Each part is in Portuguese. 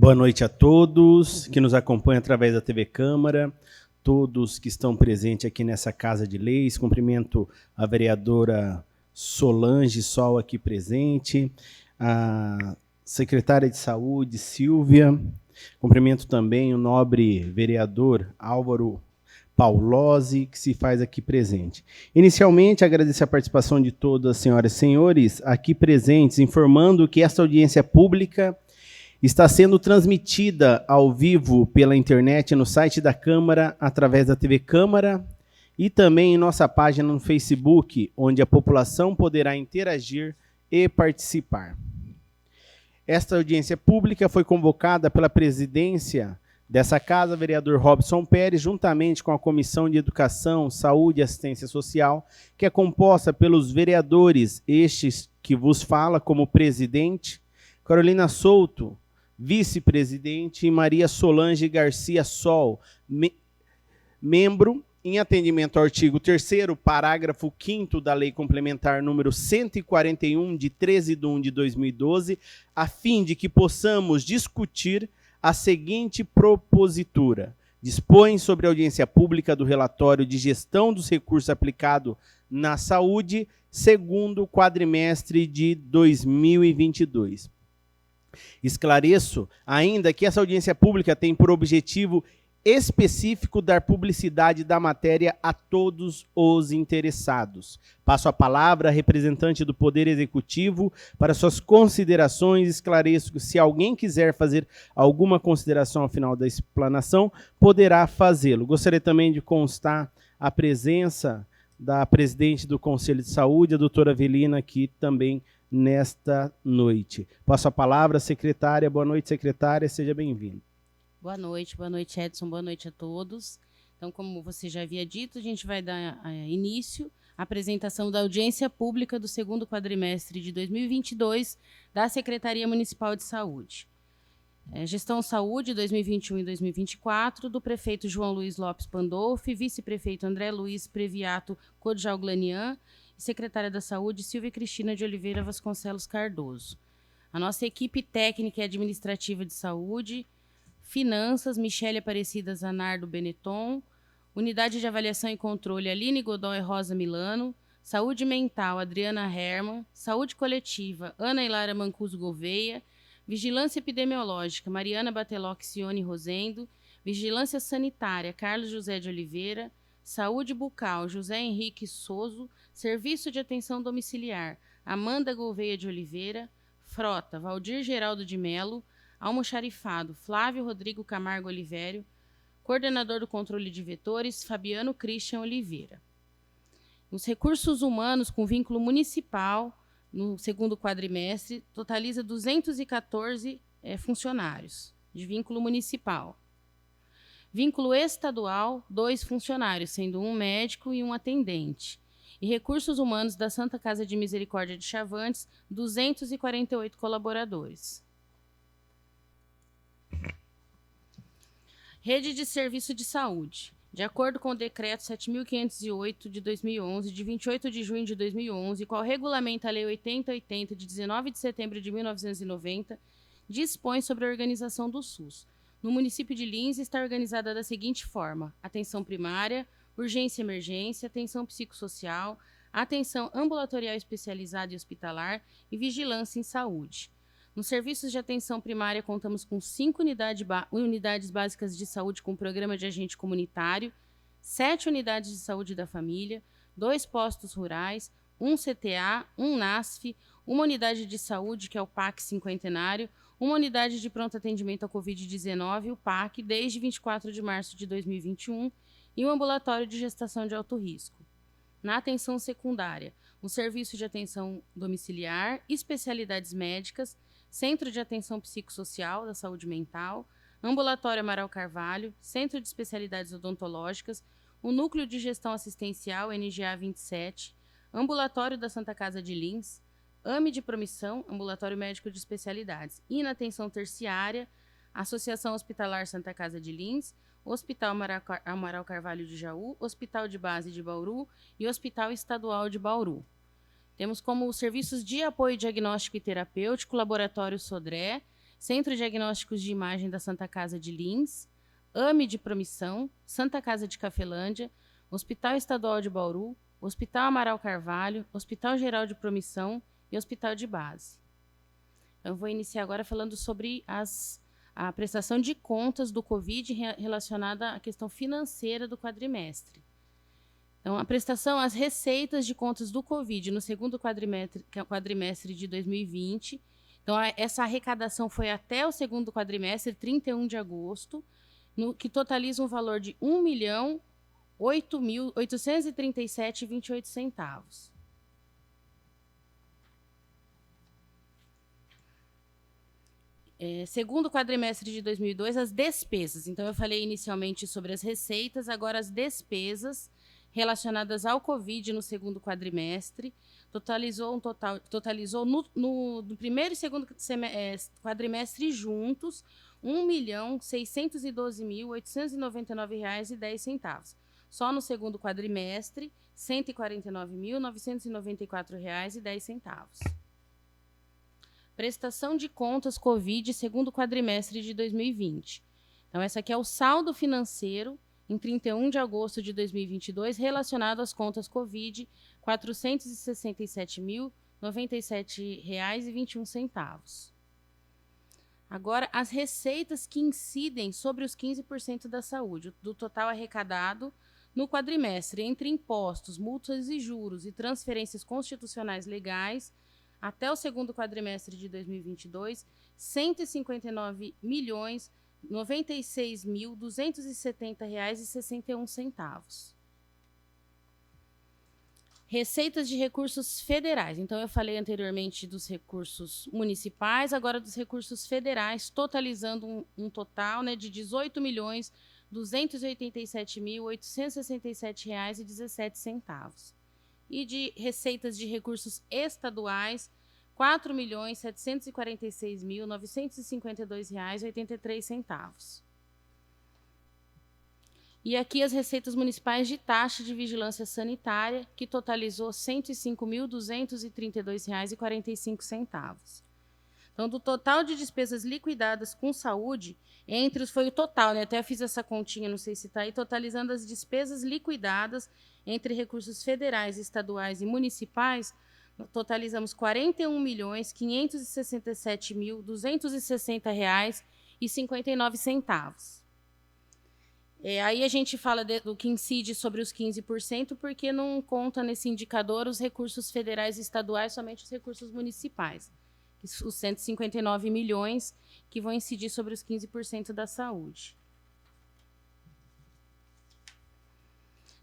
Boa noite a todos que nos acompanham através da TV Câmara, todos que estão presentes aqui nessa Casa de Leis. Cumprimento a vereadora Solange Sol aqui presente, a secretária de Saúde, Silvia. Cumprimento também o nobre vereador Álvaro Paulosi, que se faz aqui presente. Inicialmente, agradecer a participação de todas as senhoras e senhores aqui presentes, informando que esta audiência pública está sendo transmitida ao vivo pela internet no site da Câmara, através da TV Câmara, e também em nossa página no Facebook, onde a população poderá interagir e participar. Esta audiência pública foi convocada pela presidência dessa casa, vereador Robson Pérez, juntamente com a Comissão de Educação, Saúde e Assistência Social, que é composta pelos vereadores, estes que vos fala como presidente, Carolina Souto, vice-presidente, e Maria Solange Garcia Sol, membro, em atendimento ao artigo 3º, parágrafo 5º da Lei Complementar número 141, de 13 de 1 de 2012, a fim de que possamos discutir a seguinte propositura. Dispõe sobre a audiência pública do relatório de gestão dos recursos aplicados na saúde, segundo quadrimestre de 2022. Esclareço ainda que essa audiência pública tem por objetivo específico dar publicidade da matéria a todos os interessados. Passo a palavra à representante do Poder Executivo para suas considerações. Esclareço que, se alguém quiser fazer alguma consideração ao final da explanação, poderá fazê-lo. Gostaria também de constar a presença da presidente do Conselho de Saúde, a doutora Avelina, aqui também nesta noite. Passo a palavra à secretária. Boa noite, secretária, seja bem-vinda. Boa noite, Edson, boa noite a todos. Então, como você já havia dito, a gente vai dar início à apresentação da audiência pública do segundo quadrimestre de 2022 da Secretaria Municipal de Saúde. Gestão Saúde 2021 e 2024, do prefeito João Luiz Lopes Pandolfi, vice-prefeito André Luiz Previato Codjalglanian e secretária da Saúde Silvia Cristina de Oliveira Vasconcelos Cardoso. A nossa equipe técnica e administrativa de saúde: Finanças, Michele Aparecida Zanardo Benetton; Unidade de Avaliação e Controle, Aline Godoy Rosa Milano; Saúde Mental, Adriana Herman; Saúde Coletiva, Ana Hilária Mancuso Gouveia; Vigilância Epidemiológica, Mariana Bateloc Cione Rosendo; Vigilância Sanitária, Carlos José de Oliveira; Saúde Bucal, José Henrique Souzo; Serviço de Atenção Domiciliar, Amanda Gouveia de Oliveira; Frota, Valdir Geraldo de Melo; Almoxarifado, Flávio Rodrigo Camargo Olivério; Coordenador do Controle de Vetores, Fabiano Christian Oliveira. Os recursos humanos com vínculo municipal, no segundo quadrimestre, totaliza 214 funcionários de vínculo municipal. Vínculo estadual, 2 funcionários, sendo um médico e um atendente. E recursos humanos da Santa Casa de Misericórdia de Chavantes, 248 colaboradores. Rede de Serviço de Saúde. De acordo com o Decreto 7.508 de 2011, de 28 de junho de 2011, qual regulamenta a Lei 8080 de 19 de setembro de 1990, dispõe sobre a organização do SUS. No município de Lins está organizada da seguinte forma: atenção primária, urgência e emergência, atenção psicossocial, atenção ambulatorial especializada e hospitalar e vigilância em saúde. Nos serviços de atenção primária, contamos com 5 unidades básicas de saúde com programa de agente comunitário, 7 unidades de saúde da família, 2 postos rurais, 1 CTA, 1 NASF, uma unidade de saúde, que é o PAC Cinquentenário, uma unidade de pronto atendimento à Covid-19, o PAC, desde 24 de março de 2021, e um ambulatório de gestação de alto risco. Na atenção secundária, um serviço de atenção domiciliar, especialidades médicas, Centro de Atenção Psicossocial da Saúde Mental, Ambulatório Amaral Carvalho, Centro de Especialidades Odontológicas, o Núcleo de Gestão Assistencial, NGA 27, Ambulatório da Santa Casa de Lins, AME de Promissão, Ambulatório Médico de Especialidades. E na atenção terciária, Associação Hospitalar Santa Casa de Lins, Hospital Amaral Carvalho de Jaú, Hospital de Base de Bauru e Hospital Estadual de Bauru. Temos como serviços de apoio diagnóstico e terapêutico, Laboratório Sodré, Centro Diagnósticos de Imagem da Santa Casa de Lins, AME de Promissão, Santa Casa de Cafelândia, Hospital Estadual de Bauru, Hospital Amaral Carvalho, Hospital Geral de Promissão e Hospital de Base. Eu vou iniciar agora falando sobre a prestação de contas do Covid relacionada à questão financeira do quadrimestre. Então, as receitas de contas do Covid no segundo quadrimestre de 2020. Então, essa arrecadação foi até o segundo quadrimestre, 31 de agosto, que totaliza um valor de R$ 1.837,28. Segundo quadrimestre de 2002, as despesas. Então, eu falei inicialmente sobre as receitas, agora as despesas relacionadas ao Covid no segundo quadrimestre, totalizou no primeiro e segundo quadrimestre juntos R$ 1.612.899,10. Só no segundo quadrimestre, R$ 149.994,10. Prestação de contas Covid segundo quadrimestre de 2020. Então, essa aqui é o saldo financeiro em 31 de agosto de 2022 relacionado às contas Covid, R$ 467.097,21. Agora, as receitas que incidem sobre os 15% da saúde, do total arrecadado no quadrimestre, entre impostos, multas e juros e transferências constitucionais legais, até o segundo quadrimestre de 2022, R$ 159.096.270,61. Receitas de recursos federais. Então, eu falei anteriormente dos recursos municipais, agora dos recursos federais, totalizando um total, né, de R$ 18.287.867,17. E de receitas de recursos estaduais, R$ 4.746.952,83. E aqui as receitas municipais de taxa de vigilância sanitária, que totalizou R$ 105.232,45. Então, do total de despesas liquidadas com saúde, foi o total, né? Até eu fiz essa continha, não sei se está aí, totalizando as despesas liquidadas entre recursos federais, estaduais e municipais, totalizamos R$ 41.567.260,59. Aí a gente fala do que incide sobre os 15%, porque não conta nesse indicador os recursos federais e estaduais, somente os recursos municipais. Os 159 milhões que vão incidir sobre os 15% da saúde.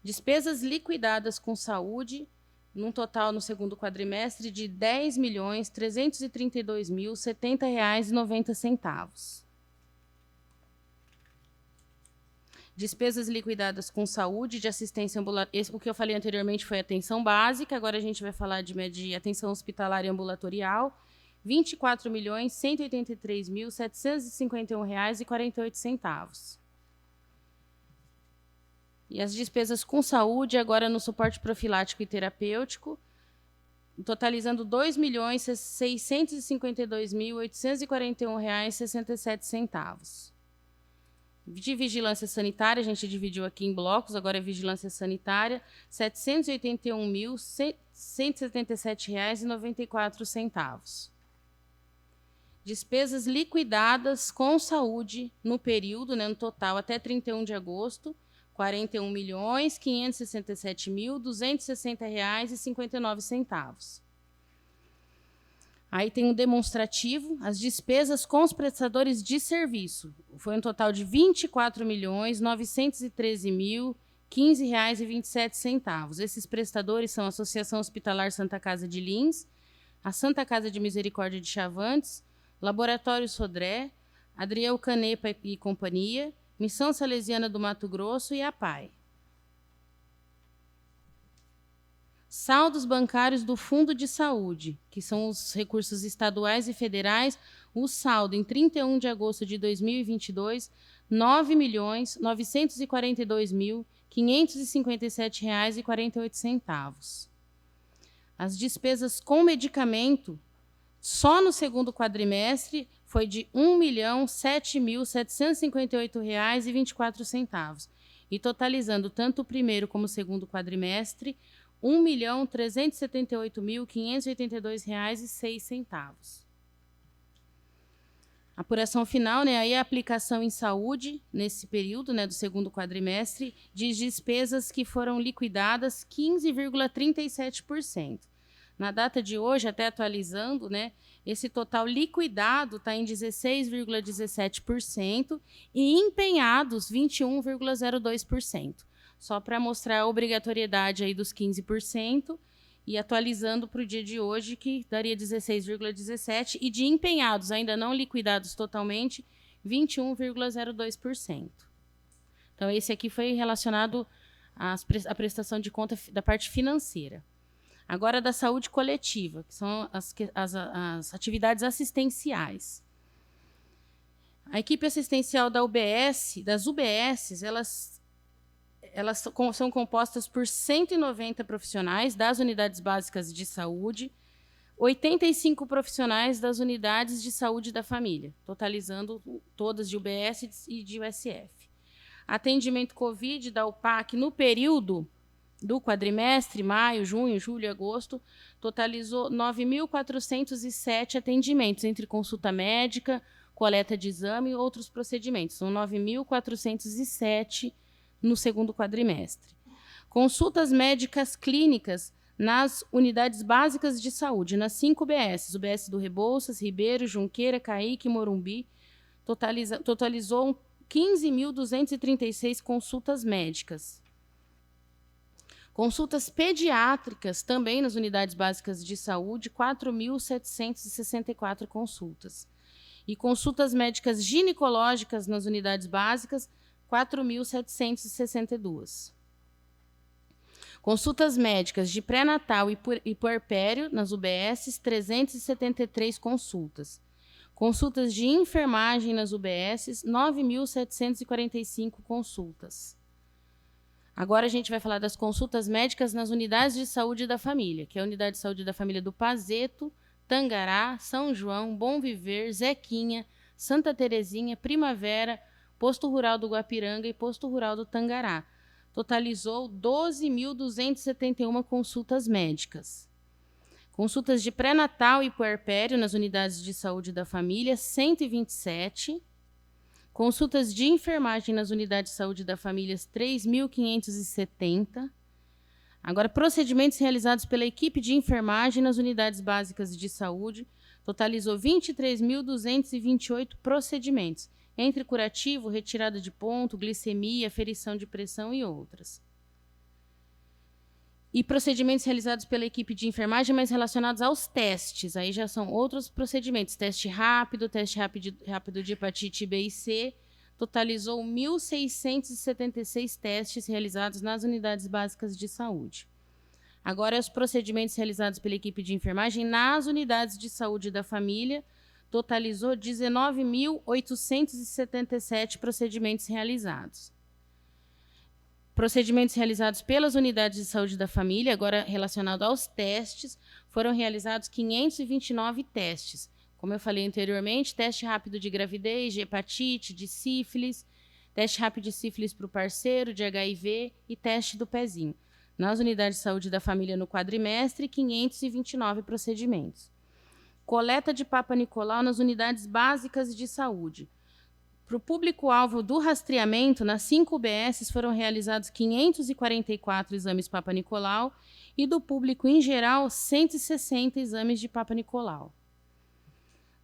Despesas liquidadas com saúde, num total no segundo quadrimestre de R$ 10.332.070,90. Despesas liquidadas com saúde, de assistência ambulatorial. O que eu falei anteriormente foi atenção básica, agora a gente vai falar de atenção hospitalar e ambulatorial. R$ 24.183.751,48. E as despesas com saúde, agora no suporte profilático e terapêutico, totalizando R$ 2.652.841,67. De vigilância sanitária, a gente dividiu aqui em blocos, agora é vigilância sanitária, R$ 781.177,94. Despesas liquidadas com saúde no período, né, no total, até 31 de agosto, R$ 41.567.260,59. Aí tem um demonstrativo, as despesas com os prestadores de serviço. Foi um total de R$ 24.913.015,27. Esses prestadores são a Associação Hospitalar Santa Casa de Lins, a Santa Casa de Misericórdia de Chavantes, Laboratório Sodré, Adriel Canepa e Companhia, Missão Salesiana do Mato Grosso e a PAI. Saldos bancários do Fundo de Saúde, que são os recursos estaduais e federais, o saldo em 31 de agosto de 2022, R$ 9.942.557,48. As despesas com medicamento, só no segundo quadrimestre, foi de R$ 1.007.758,24, e totalizando tanto o primeiro como o segundo quadrimestre, R$ 1.378.582,06. A apuração final, né, aí a aplicação em saúde, nesse período, né, do segundo quadrimestre, de despesas que foram liquidadas 15,37%. Na data de hoje, até atualizando, né, esse total liquidado está em 16,17% e empenhados 21,02%. Só para mostrar a obrigatoriedade aí dos 15%, e atualizando para o dia de hoje, que daria 16,17%, e de empenhados, ainda não liquidados totalmente, 21,02%. Então, esse aqui foi relacionado à prestação de conta da parte financeira. Agora, da saúde coletiva, que são as atividades assistenciais. A equipe assistencial das UBSs, elas são compostas por 190 profissionais das unidades básicas de saúde, 85 profissionais das unidades de saúde da família, totalizando todas de UBS e de USF. Atendimento Covid da UPAC no período do quadrimestre, maio, junho, julho e agosto, totalizou 9.407 atendimentos, entre consulta médica, coleta de exame e outros procedimentos. São 9.407 no segundo quadrimestre. Consultas médicas clínicas nas unidades básicas de saúde, nas 5 UBSs, UBS do Rebouças, Ribeiro, Junqueira, Caique e Morumbi, totalizou 15.236 consultas médicas. Consultas pediátricas, também nas unidades básicas de saúde, 4.764 consultas. E consultas médicas ginecológicas nas unidades básicas, 4.762. Consultas médicas de pré-natal e puerpério nas UBSs, 373 consultas. Consultas de enfermagem nas UBSs, 9.745 consultas. Agora a gente vai falar das consultas médicas nas unidades de saúde da família, que é a unidade de saúde da família do Pazeto, Tangará, São João, Bom Viver, Zequinha, Santa Terezinha, Primavera, Posto Rural do Guapiranga e Posto Rural do Tangará. Totalizou 12.271 consultas médicas. Consultas de pré-natal e puerpério nas unidades de saúde da família, 127. Consultas de enfermagem nas unidades de saúde da família, 3.570. Agora, procedimentos realizados pela equipe de enfermagem nas unidades básicas de saúde, totalizou 23.228 procedimentos, entre curativo, retirada de ponto, glicemia, aferição de pressão e outras. E procedimentos realizados pela equipe de enfermagem, mas relacionados aos testes. Aí já são outros procedimentos. Teste rápido de hepatite B e C. Totalizou 1.676 testes realizados nas unidades básicas de saúde. Agora, os procedimentos realizados pela equipe de enfermagem nas unidades de saúde da família, totalizou 19.877 procedimentos realizados. Procedimentos realizados pelas unidades de saúde da família, agora relacionado aos testes, foram realizados 529 testes. Como eu falei anteriormente, teste rápido de gravidez, de hepatite, de sífilis, teste rápido de sífilis para o parceiro, de HIV e teste do pezinho. Nas unidades de saúde da família no quadrimestre, 529 procedimentos. Coleta de Papa Nicolau nas unidades básicas de saúde. Para o público-alvo do rastreamento, nas 5 UBSs foram realizados 544 exames Papa Nicolau e do público em geral, 160 exames de Papa Nicolau.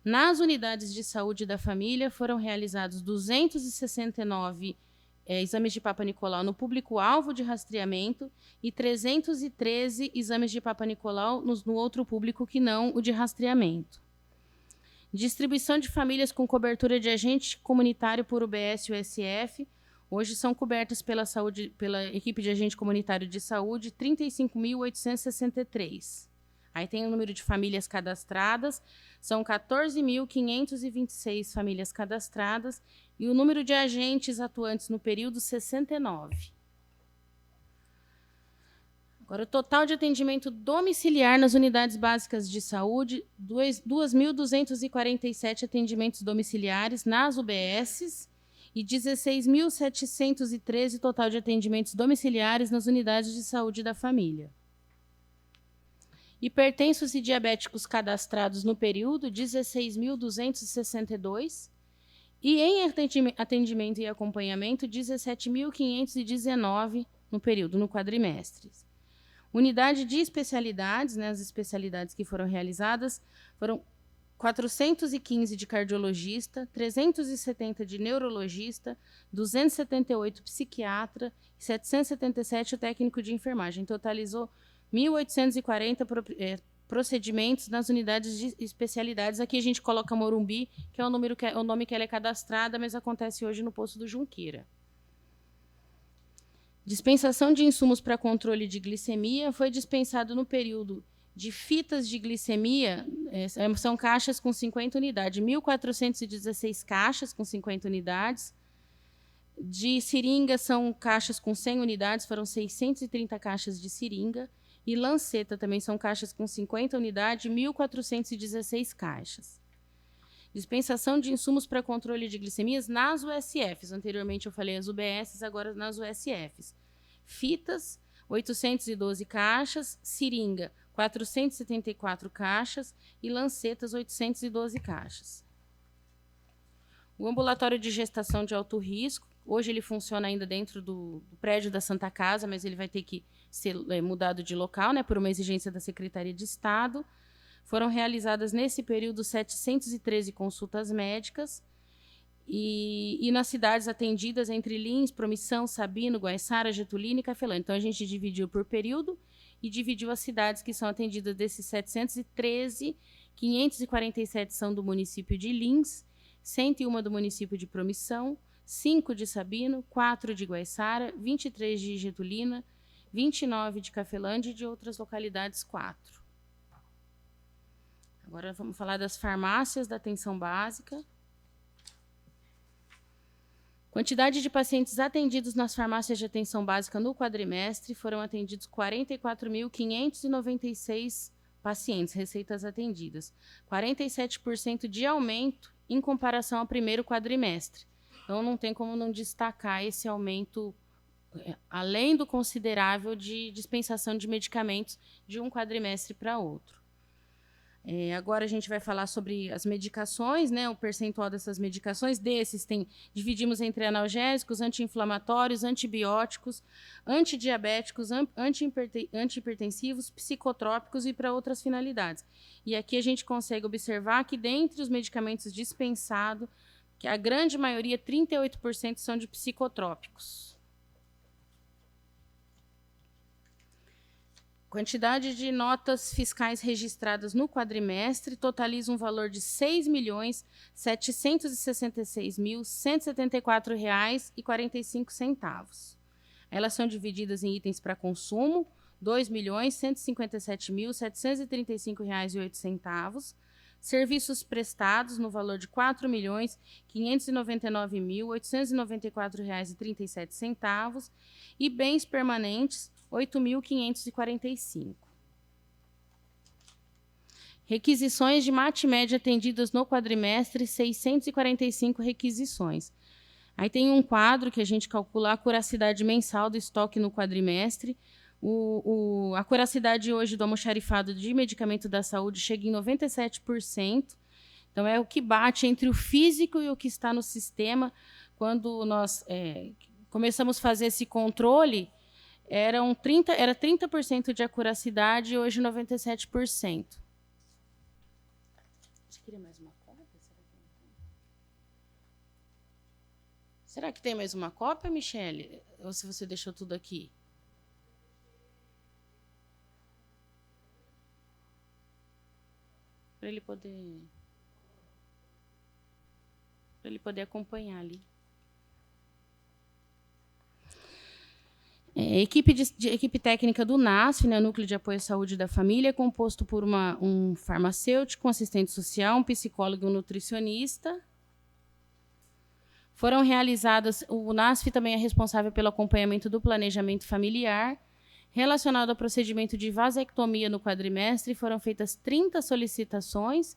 Nas unidades de saúde da família foram realizados 269 exames de Papa Nicolau no público-alvo de rastreamento e 313 exames de Papa Nicolau no outro público que não o de rastreamento. Distribuição de famílias com cobertura de agente comunitário por UBS e USF. Hoje são cobertas pela equipe de agente comunitário de saúde 35.863. Aí tem o número de famílias cadastradas, são 14.526 famílias cadastradas e o número de agentes atuantes no período, 69. Agora, o total de atendimento domiciliar nas unidades básicas de saúde, 2.247 atendimentos domiciliares nas UBSs e 16.713 total de atendimentos domiciliares nas unidades de saúde da família. Hipertensos e diabéticos cadastrados no período, 16.262. E em atendimento e acompanhamento, 17.519 no período, no quadrimestre. Unidade de especialidades, né, as especialidades que foram realizadas, foram 415 de cardiologista, 370 de neurologista, 278 psiquiatra e 777 o técnico de enfermagem. Totalizou 1.840 procedimentos nas unidades de especialidades. Aqui a gente coloca Morumbi, que é o nome que ela é cadastrada, mas acontece hoje no posto do Junqueira. Dispensação de insumos para controle de glicemia foi dispensado no período de fitas de glicemia, são caixas com 50 unidades, 1.416 caixas com 50 unidades. De seringa são caixas com 100 unidades, foram 630 caixas de seringa. E lanceta também são caixas com 50 unidades, 1.416 caixas. Dispensação de insumos para controle de glicemias nas USFs. Anteriormente eu falei as UBSs, agora nas USFs. Fitas, 812 caixas. Seringa, 474 caixas. E lancetas, 812 caixas. O ambulatório de gestação de alto risco, hoje ele funciona ainda dentro do prédio da Santa Casa, mas ele vai ter que ser mudado de local, né, por uma exigência da Secretaria de Estado. Foram realizadas nesse período 713 consultas médicas e nas cidades atendidas entre Lins, Promissão, Sabino, Guaiçara, Getulina e Cafelândia. Então, a gente dividiu por período e dividiu as cidades que são atendidas desses 713, 547 são do município de Lins, 101 do município de Promissão, 5 de Sabino, 4 de Guaiçara, 23 de Getulina, 29 de Cafelândia e de outras localidades, 4. Agora vamos falar das farmácias da atenção básica. Quantidade de pacientes atendidos nas farmácias de atenção básica no quadrimestre foram atendidos 44.596 pacientes, receitas atendidas. 47% de aumento em comparação ao primeiro quadrimestre. Então, não tem como não destacar esse aumento, além do considerável de dispensação de medicamentos de um quadrimestre para outro. Agora a gente vai falar sobre as medicações, né, o percentual dessas medicações. Dividimos entre analgésicos, anti-inflamatórios, antibióticos, antidiabéticos, antihipertensivos, psicotrópicos e para outras finalidades. E aqui a gente consegue observar que, dentre os medicamentos dispensados, que a grande maioria, 38%, são de psicotrópicos. Quantidade de notas fiscais registradas no quadrimestre totaliza um valor de R$ 6.766.174,45. Elas são divididas em itens para consumo, R$ 2.157.735,08. Serviços prestados no valor de R$ 4.599.894,37. E bens permanentes, 8.545. Requisições de mate-média atendidas no quadrimestre, 645 requisições. Aí tem um quadro que a gente calcula a curacidade mensal do estoque no quadrimestre. A curacidade hoje do almoxarifado de medicamento da saúde chega em 97%. Então, é o que bate entre o físico e o que está no sistema. Quando nós começamos a fazer esse controle, era 30% de acuracidade e hoje 97%. Você queria mais uma cópia? Será que tem mais uma cópia, Michele? Ou se você deixou tudo aqui? Para ele poder acompanhar ali. Equipe técnica do NASF, né, Núcleo de Apoio à Saúde da Família, é composto por um farmacêutico, um assistente social, um psicólogo e um nutricionista. Foram realizadas... O NASF também é responsável pelo acompanhamento do planejamento familiar, Relacionado ao procedimento de vasectomia no quadrimestre, foram feitas 30 solicitações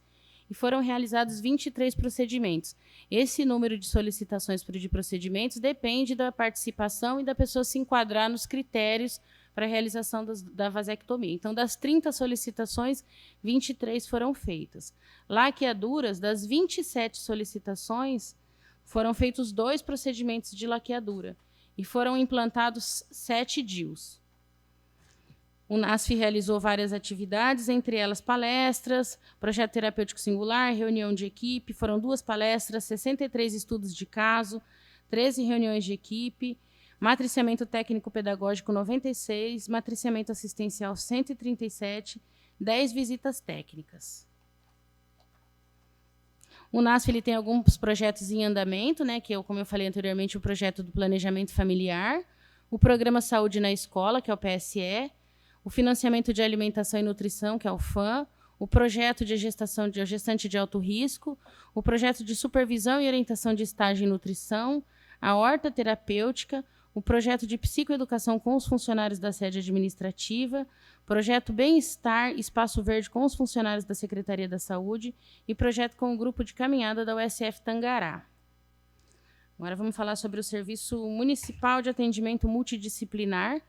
e foram realizados 23 procedimentos. Esse número de solicitações de procedimentos depende da participação e da pessoa se enquadrar nos critérios para a realização da vasectomia. Então, das 30 solicitações, 23 foram feitas. Laqueaduras, das 27 solicitações, foram feitos 2 procedimentos de laqueadura e foram implantados 7 DIUs. O NASF realizou várias atividades, entre elas palestras, projeto terapêutico singular, reunião de equipe, foram 2 palestras, 63 estudos de caso, 13 reuniões de equipe, matriciamento técnico-pedagógico 96, matriciamento assistencial 137, 10 visitas técnicas. O NASF ele tem alguns projetos em andamento, né, que é, como eu falei anteriormente, o projeto do planejamento familiar, o programa Saúde na Escola, que é o PSE, o financiamento de alimentação e nutrição, que é o FAM, o projeto de gestação de gestante de alto risco, o projeto de supervisão e orientação de estágio em nutrição, a horta terapêutica, o projeto de psicoeducação com os funcionários da sede administrativa, projeto Bem-Estar Espaço Verde com os funcionários da Secretaria da Saúde e projeto com o grupo de caminhada da USF Tangará. Agora vamos falar sobre o Serviço Municipal de Atendimento Multidisciplinar.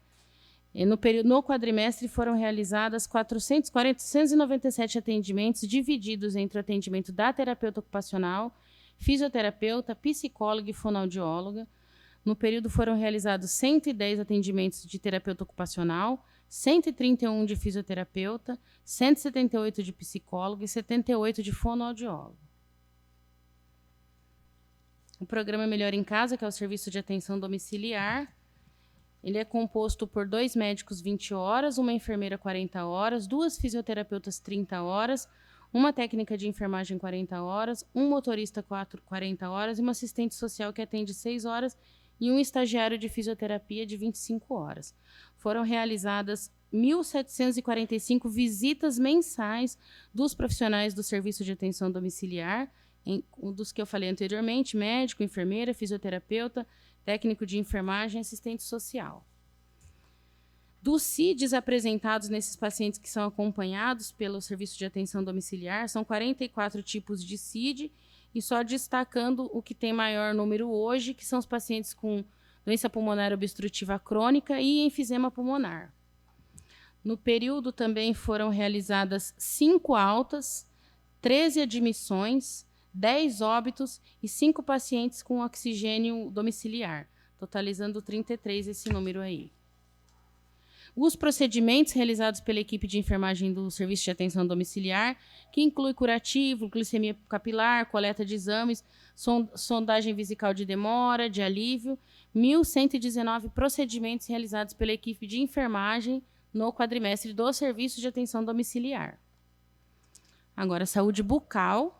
No quadrimestre foram realizadas 497 atendimentos, divididos entre o atendimento da terapeuta ocupacional, fisioterapeuta, psicóloga e fonoaudióloga. No período foram realizados 110 atendimentos de terapeuta ocupacional, 131 de fisioterapeuta, 178 de psicólogo e 78 de fonoaudiólogo. O programa Melhor em Casa, que é o serviço de atenção domiciliar, ele é composto por 2 médicos 20 horas, uma enfermeira 40 horas, 2 fisioterapeutas 30 horas, uma técnica de enfermagem 40 horas, um motorista 40 horas e uma assistente social que atende 6 horas e um estagiário de fisioterapia de 25 horas. Foram realizadas 1.745 visitas mensais dos profissionais do serviço de atenção domiciliar, dos que eu falei anteriormente, médico, enfermeira, fisioterapeuta, técnico de enfermagem e assistente social. Dos CIDs apresentados nesses pacientes que são acompanhados pelo Serviço de Atenção Domiciliar, são 44 tipos de CID, e só destacando o que tem maior número hoje, que são os pacientes com doença pulmonar obstrutiva crônica e enfisema pulmonar. No período também foram realizadas 5 altas, 13 admissões, 10 óbitos e 5 pacientes com oxigênio domiciliar, totalizando 33 esse número aí. Os procedimentos realizados pela equipe de enfermagem do Serviço de Atenção Domiciliar, que inclui curativo, glicemia capilar, coleta de exames, sondagem vesical de demora, de alívio, 1.119 procedimentos realizados pela equipe de enfermagem no quadrimestre do Serviço de Atenção Domiciliar. Agora, saúde bucal.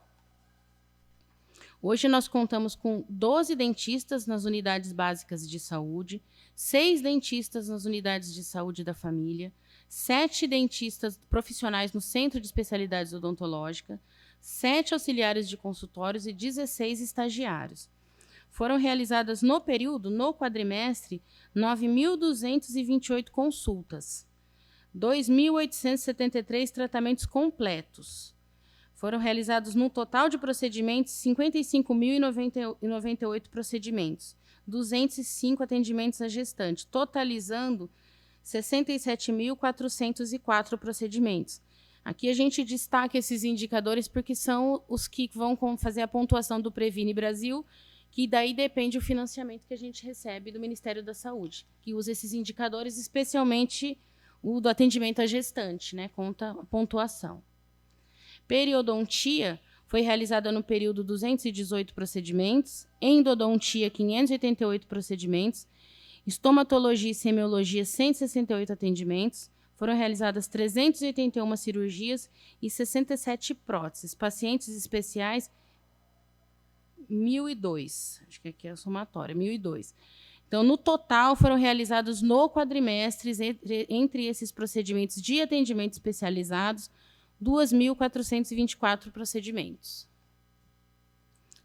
Hoje nós contamos com 12 dentistas nas unidades básicas de saúde, 6 dentistas nas unidades de saúde da família, 7 dentistas profissionais no Centro de Especialidades Odontológicas, 7 auxiliares de consultórios e 16 estagiários. Foram realizadas no período, no quadrimestre, 9.228 consultas, 2.873 tratamentos completos. Foram realizados, no total de procedimentos, 55.098 procedimentos, 205 atendimentos a gestante, totalizando 67.404 procedimentos. Aqui a gente destaca esses indicadores porque são os que vão fazer a pontuação do Previne Brasil, que daí depende o financiamento que a gente recebe do Ministério da Saúde, que usa esses indicadores, especialmente o do atendimento à gestante, né, conta a pontuação. Periodontia foi realizada no período 218 procedimentos, endodontia 588 procedimentos, estomatologia e semiologia 168 atendimentos, foram realizadas 381 cirurgias e 67 próteses, pacientes especiais 1.002, acho que aqui é a somatória, 1.002. Então, no total, foram realizados no quadrimestre, entre esses procedimentos de atendimento especializados, 2.424 procedimentos.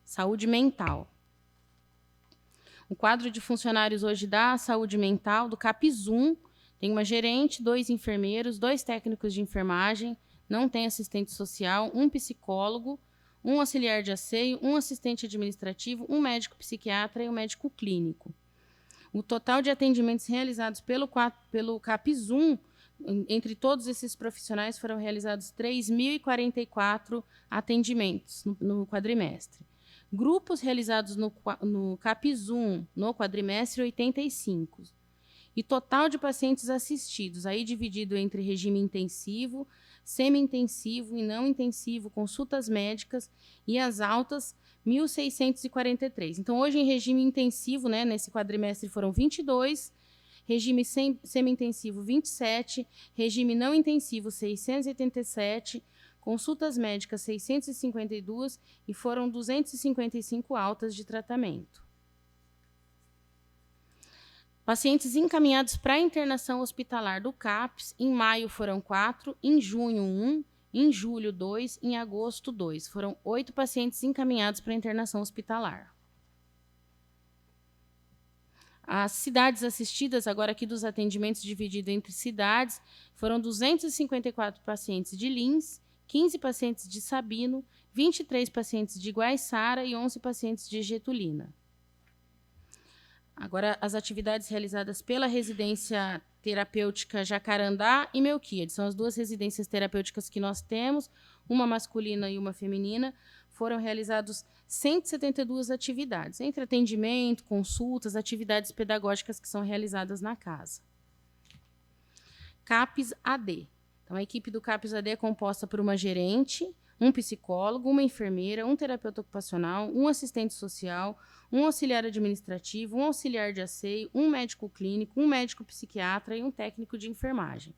Saúde mental. O quadro de funcionários hoje da saúde mental, do CAPSUM, Tem uma gerente, 2 enfermeiros, 2 técnicos de enfermagem, não tem assistente social, 1 psicólogo, 1 auxiliar de asseio, 1 assistente administrativo, 1 médico psiquiatra e 1 médico clínico. O total de atendimentos realizados pelo CAPS 1, entre todos esses profissionais, foram realizados 3.044 atendimentos no quadrimestre. Grupos realizados no CAPS 1 no quadrimestre, 85. E total de pacientes assistidos, aí dividido entre regime intensivo, semi-intensivo e não intensivo, consultas médicas e as altas, 1.643. Então, hoje, em regime intensivo, né, nesse quadrimestre, foram 22, regime semi-intensivo, 27, regime não intensivo, 687, consultas médicas, 652, e foram 255 altas de tratamento. Pacientes encaminhados para internação hospitalar do CAPS, em maio foram 4, em junho 1, em julho 2, em agosto 2. Foram 8 pacientes encaminhados para internação hospitalar. As cidades assistidas, agora aqui dos atendimentos divididos entre cidades, foram 254 pacientes de Lins, 15 pacientes de Sabino, 23 pacientes de Guaiçara e 11 pacientes de Getulina. Agora, as atividades realizadas pela residência terapêutica Jacarandá e Melquíades, são as 2 residências terapêuticas que nós temos, uma masculina e uma feminina, foram realizadas 172 atividades, entre atendimento, consultas, atividades pedagógicas que são realizadas na casa. CAPS AD. Então, a equipe do CAPS AD é composta por uma gerente, um psicólogo, uma enfermeira, um terapeuta ocupacional, um assistente social, um auxiliar administrativo, um auxiliar de asseio, um médico clínico, um médico psiquiatra e um técnico de enfermagem.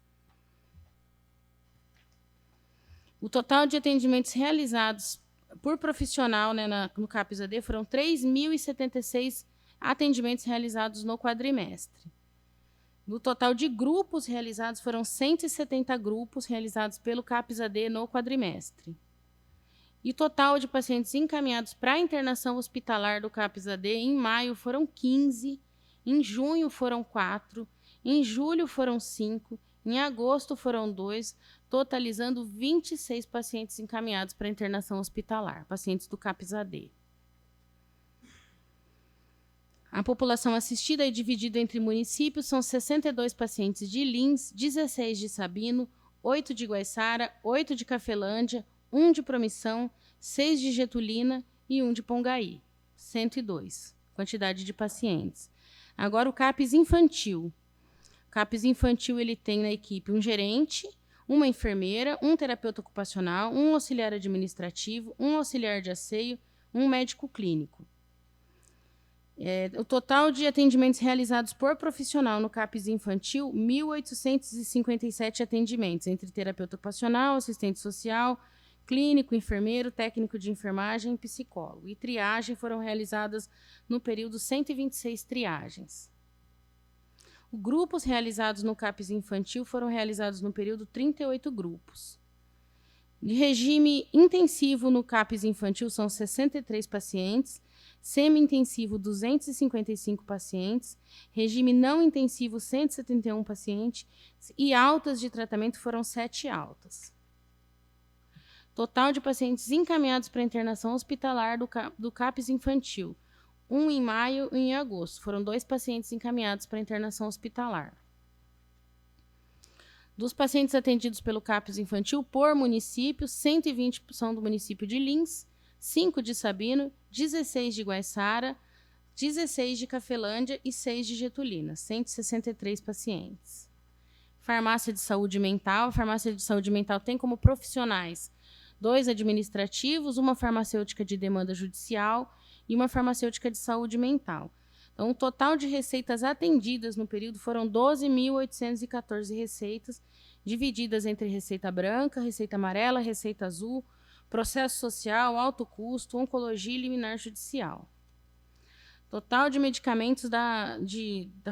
O total de atendimentos realizados por profissional, né, no CAPS AD foram 3.076 atendimentos realizados no quadrimestre. No total de grupos realizados, foram 170 grupos realizados pelo CAPS AD no quadrimestre. E o total de pacientes encaminhados para a internação hospitalar do CAPS AD, em maio foram 15, em junho foram 4, em julho foram 5, em agosto foram 2, totalizando 26 pacientes encaminhados para a internação hospitalar, pacientes do CAPS AD. A população assistida é dividida entre municípios, são 62 pacientes de Lins, 16 de Sabino, 8 de Guaiçara, 8 de Cafelândia, 1 de Promissão, 6 de Getulina e 1 de Pongaí, 102, quantidade de pacientes. Agora o CAPS infantil. O CAPS infantil ele tem na equipe um gerente, uma enfermeira, um terapeuta ocupacional, um auxiliar administrativo, um auxiliar de asseio, um médico clínico. O total de atendimentos realizados por profissional no CAPS infantil, 1.857 atendimentos, entre terapeuta ocupacional, assistente social, clínico, enfermeiro, técnico de enfermagem e psicólogo. E triagem foram realizadas no período 126 triagens. Os grupos realizados no CAPS infantil foram realizados no período 38 grupos. De regime intensivo no CAPS infantil são 63 pacientes, semi-intensivo 255 pacientes, regime não intensivo 171 pacientes e altas de tratamento foram 7 altas. Total de pacientes encaminhados para internação hospitalar do CAPS infantil, 1 em maio e em agosto. Foram 2 pacientes encaminhados para internação hospitalar. Dos pacientes atendidos pelo CAPS infantil por município, 120 são do município de Lins, 5 de Sabino, 16 de Guaiçara, 16 de Cafelândia e 6 de Getulina, 163 pacientes. Farmácia de saúde mental. A farmácia de saúde mental tem como profissionais 2 administrativos, uma farmacêutica de demanda judicial e uma farmacêutica de saúde mental. Então, o total de receitas atendidas no período foram 12.814 receitas, divididas entre receita branca, receita amarela, receita azul, processo social, alto custo, oncologia e liminar judicial. Total de medicamentos da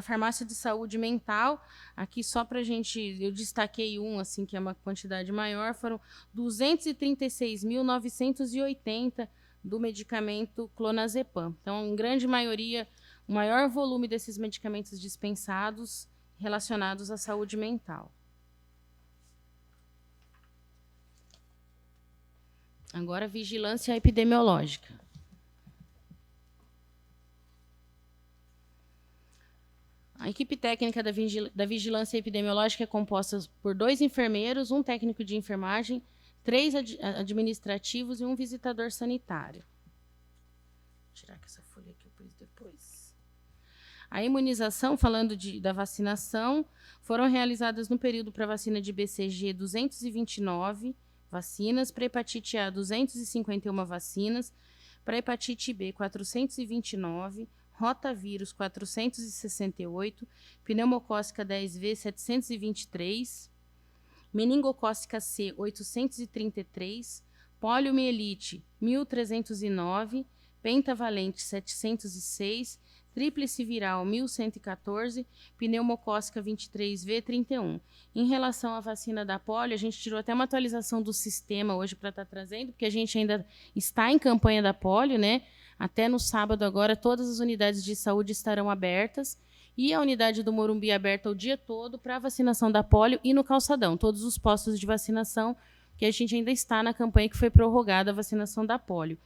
farmácia de saúde mental, aqui só para a gente, eu destaquei um, assim, que é uma quantidade maior, foram 236.980 do medicamento clonazepam. Então, em grande maioria, o maior volume desses medicamentos dispensados relacionados à saúde mental. Agora, vigilância epidemiológica. A equipe técnica da vigilância epidemiológica é composta por 2 enfermeiros, um técnico de enfermagem, 3 administrativos e um visitador sanitário. Vou tirar essa folha aqui depois. A imunização, falando da vacinação, foram realizadas no período para a vacina de BCG 229 vacinas, para hepatite A 251 vacinas, para hepatite B 429, rotavírus 468, pneumocócica 10V 723, meningocócica C 833, poliomielite 1309, pentavalente 706, tríplice viral 1114, pneumocócica 23V31. Em relação à vacina da polio, a gente tirou até uma atualização do sistema hoje para estar trazendo, porque a gente ainda está em campanha da polio, né? Até no sábado agora, todas as unidades de saúde estarão abertas e a unidade do Morumbi aberta o dia todo para a vacinação da polio e no Calçadão, todos os postos de vacinação, que a gente ainda está na campanha que foi prorrogada a vacinação da polio.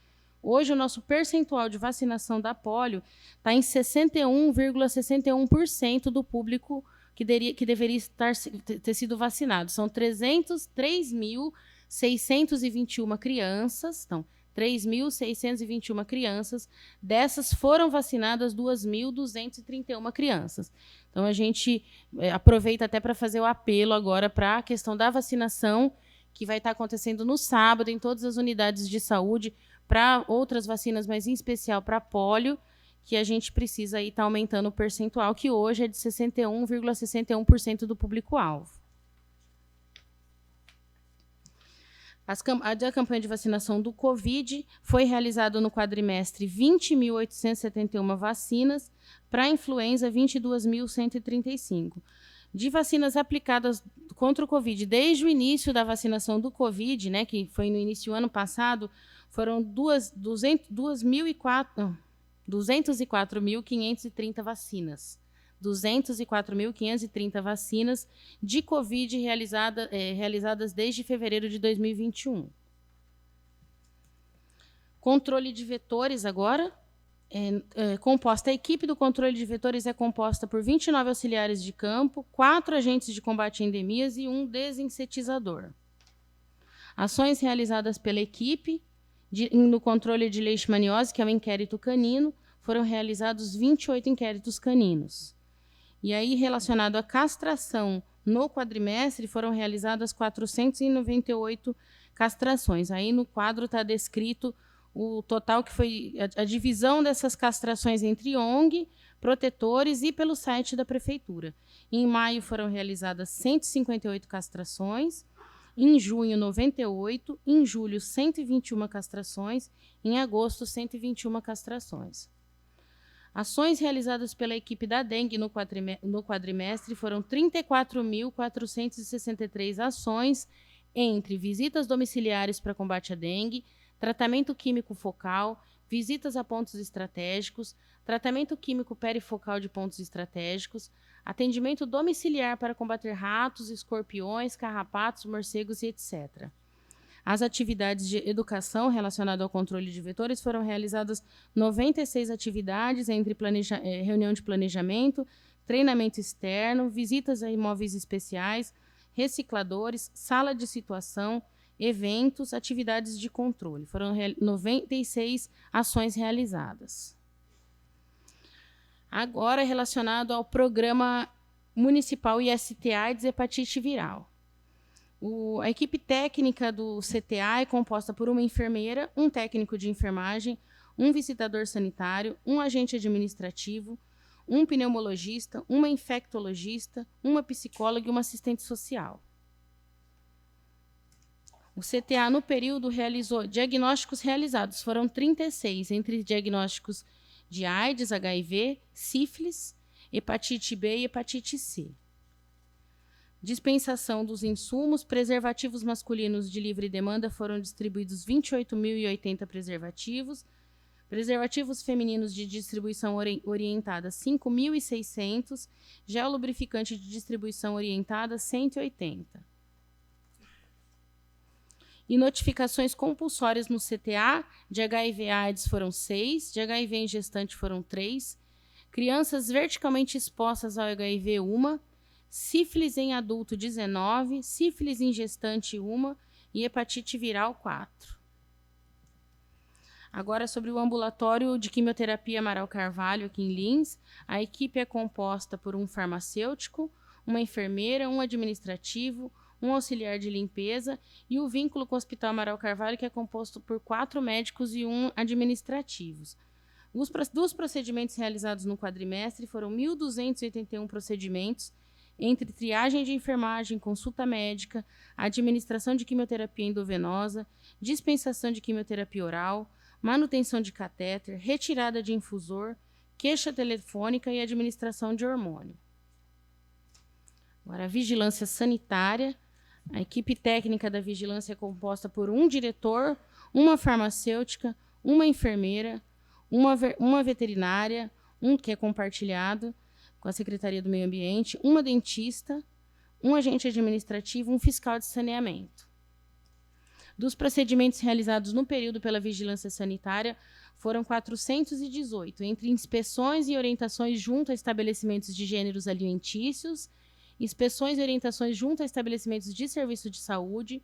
Hoje, o nosso percentual de vacinação da polio está em 61,61% do público que deveria ter sido vacinado. São 3.621 crianças. Então, 3.621 crianças. Dessas foram vacinadas 2.231 crianças. Então, a gente aproveita até para fazer o apelo agora para a questão da vacinação, que vai estar acontecendo no sábado em todas as unidades de saúde, para outras vacinas, mas em especial para polio, que a gente precisa estar aumentando o percentual, que hoje é de 61,61% do público-alvo. A campanha de vacinação do Covid foi realizada no quadrimestre 20.871 vacinas, para a influenza 22.135. De vacinas aplicadas contra o Covid, desde o início da vacinação do Covid, né, que foi no início do ano passado, foram 204.530 vacinas. 204.530 vacinas de Covid realizadas desde fevereiro de 2021. Controle de vetores agora. A equipe do controle de vetores é composta por 29 auxiliares de campo, 4 agentes de combate a endemias e 1 desinsetizador. Ações realizadas pela equipe no controle de leishmaniose, que é o inquérito canino, foram realizados 28 inquéritos caninos. E aí, relacionado à castração no quadrimestre, foram realizadas 498 castrações. Aí no quadro está descrito o total que foi a divisão dessas castrações entre ONG, protetores e pelo site da prefeitura. Em maio foram realizadas 158 castrações, em junho 98, em julho 121 castrações, em agosto 121 castrações. Ações realizadas pela equipe da dengue no quadrimestre foram 34.463 ações, entre visitas domiciliares para combate à dengue, tratamento químico focal, visitas a pontos estratégicos, tratamento químico perifocal de pontos estratégicos, atendimento domiciliar para combater ratos, escorpiões, carrapatos, morcegos e etc. As atividades de educação relacionadas ao controle de vetores foram realizadas 96 atividades, entre reunião de planejamento, treinamento externo, visitas a imóveis especiais, recicladores, sala de situação, eventos, atividades de controle. Foram 96 ações realizadas. Agora, relacionado ao Programa Municipal IST AIDS Hepatite Viral. A equipe técnica do CTA é composta por uma enfermeira, um técnico de enfermagem, um visitador sanitário, um agente administrativo, um pneumologista, uma infectologista, uma psicóloga e uma assistente social. O CTA, no período, realizou diagnósticos realizados. Foram 36, entre diagnósticos de AIDS, HIV, sífilis, hepatite B e hepatite C. Dispensação dos insumos, preservativos masculinos de livre demanda, foram distribuídos 28.080 preservativos, Preservativos femininos de distribuição orientada, 5.600. Gel lubrificante de distribuição orientada, 180. E notificações compulsórias no CTA de HIV/AIDS foram 6, de HIV em gestante foram 3, crianças verticalmente expostas ao HIV, 1, sífilis em adulto, 19, sífilis em gestante, 1 e hepatite viral, 4. Agora, sobre o ambulatório de quimioterapia Amaral Carvalho, aqui em Lins, a equipe é composta por um farmacêutico, uma enfermeira, um administrativo, um auxiliar de limpeza e o vínculo com o Hospital Amaral Carvalho, que é composto por 4 médicos e 1 administrativos. Dos procedimentos realizados no quadrimestre, foram 1.281 procedimentos, entre triagem de enfermagem, consulta médica, administração de quimioterapia endovenosa, dispensação de quimioterapia oral, manutenção de catéter, retirada de infusor, queixa telefônica e administração de hormônio. Agora, a vigilância sanitária. A equipe técnica da vigilância é composta por um diretor, uma farmacêutica, uma enfermeira, uma veterinária, um que é compartilhado com a Secretaria do Meio Ambiente, uma dentista, um agente administrativo, um fiscal de saneamento. Dos procedimentos realizados no período pela vigilância sanitária, foram 418, entre inspeções e orientações junto a estabelecimentos de gêneros alimentícios, inspeções e orientações junto a estabelecimentos de serviço de saúde,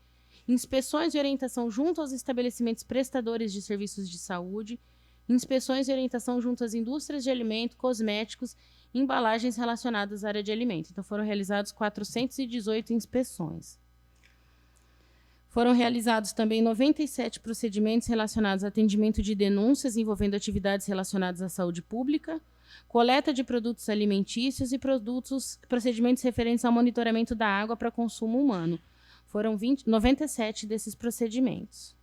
inspeções e orientação junto aos estabelecimentos prestadores de serviços de saúde, inspeções e orientação junto às indústrias de alimento, cosméticos e embalagens relacionadas à área de alimento. Então, foram realizados 418 inspeções. Foram realizados também 97 procedimentos relacionados a atendimento de denúncias envolvendo atividades relacionadas à saúde pública, coleta de produtos alimentícios e procedimentos referentes ao monitoramento da água para consumo humano. Foram 97 desses procedimentos.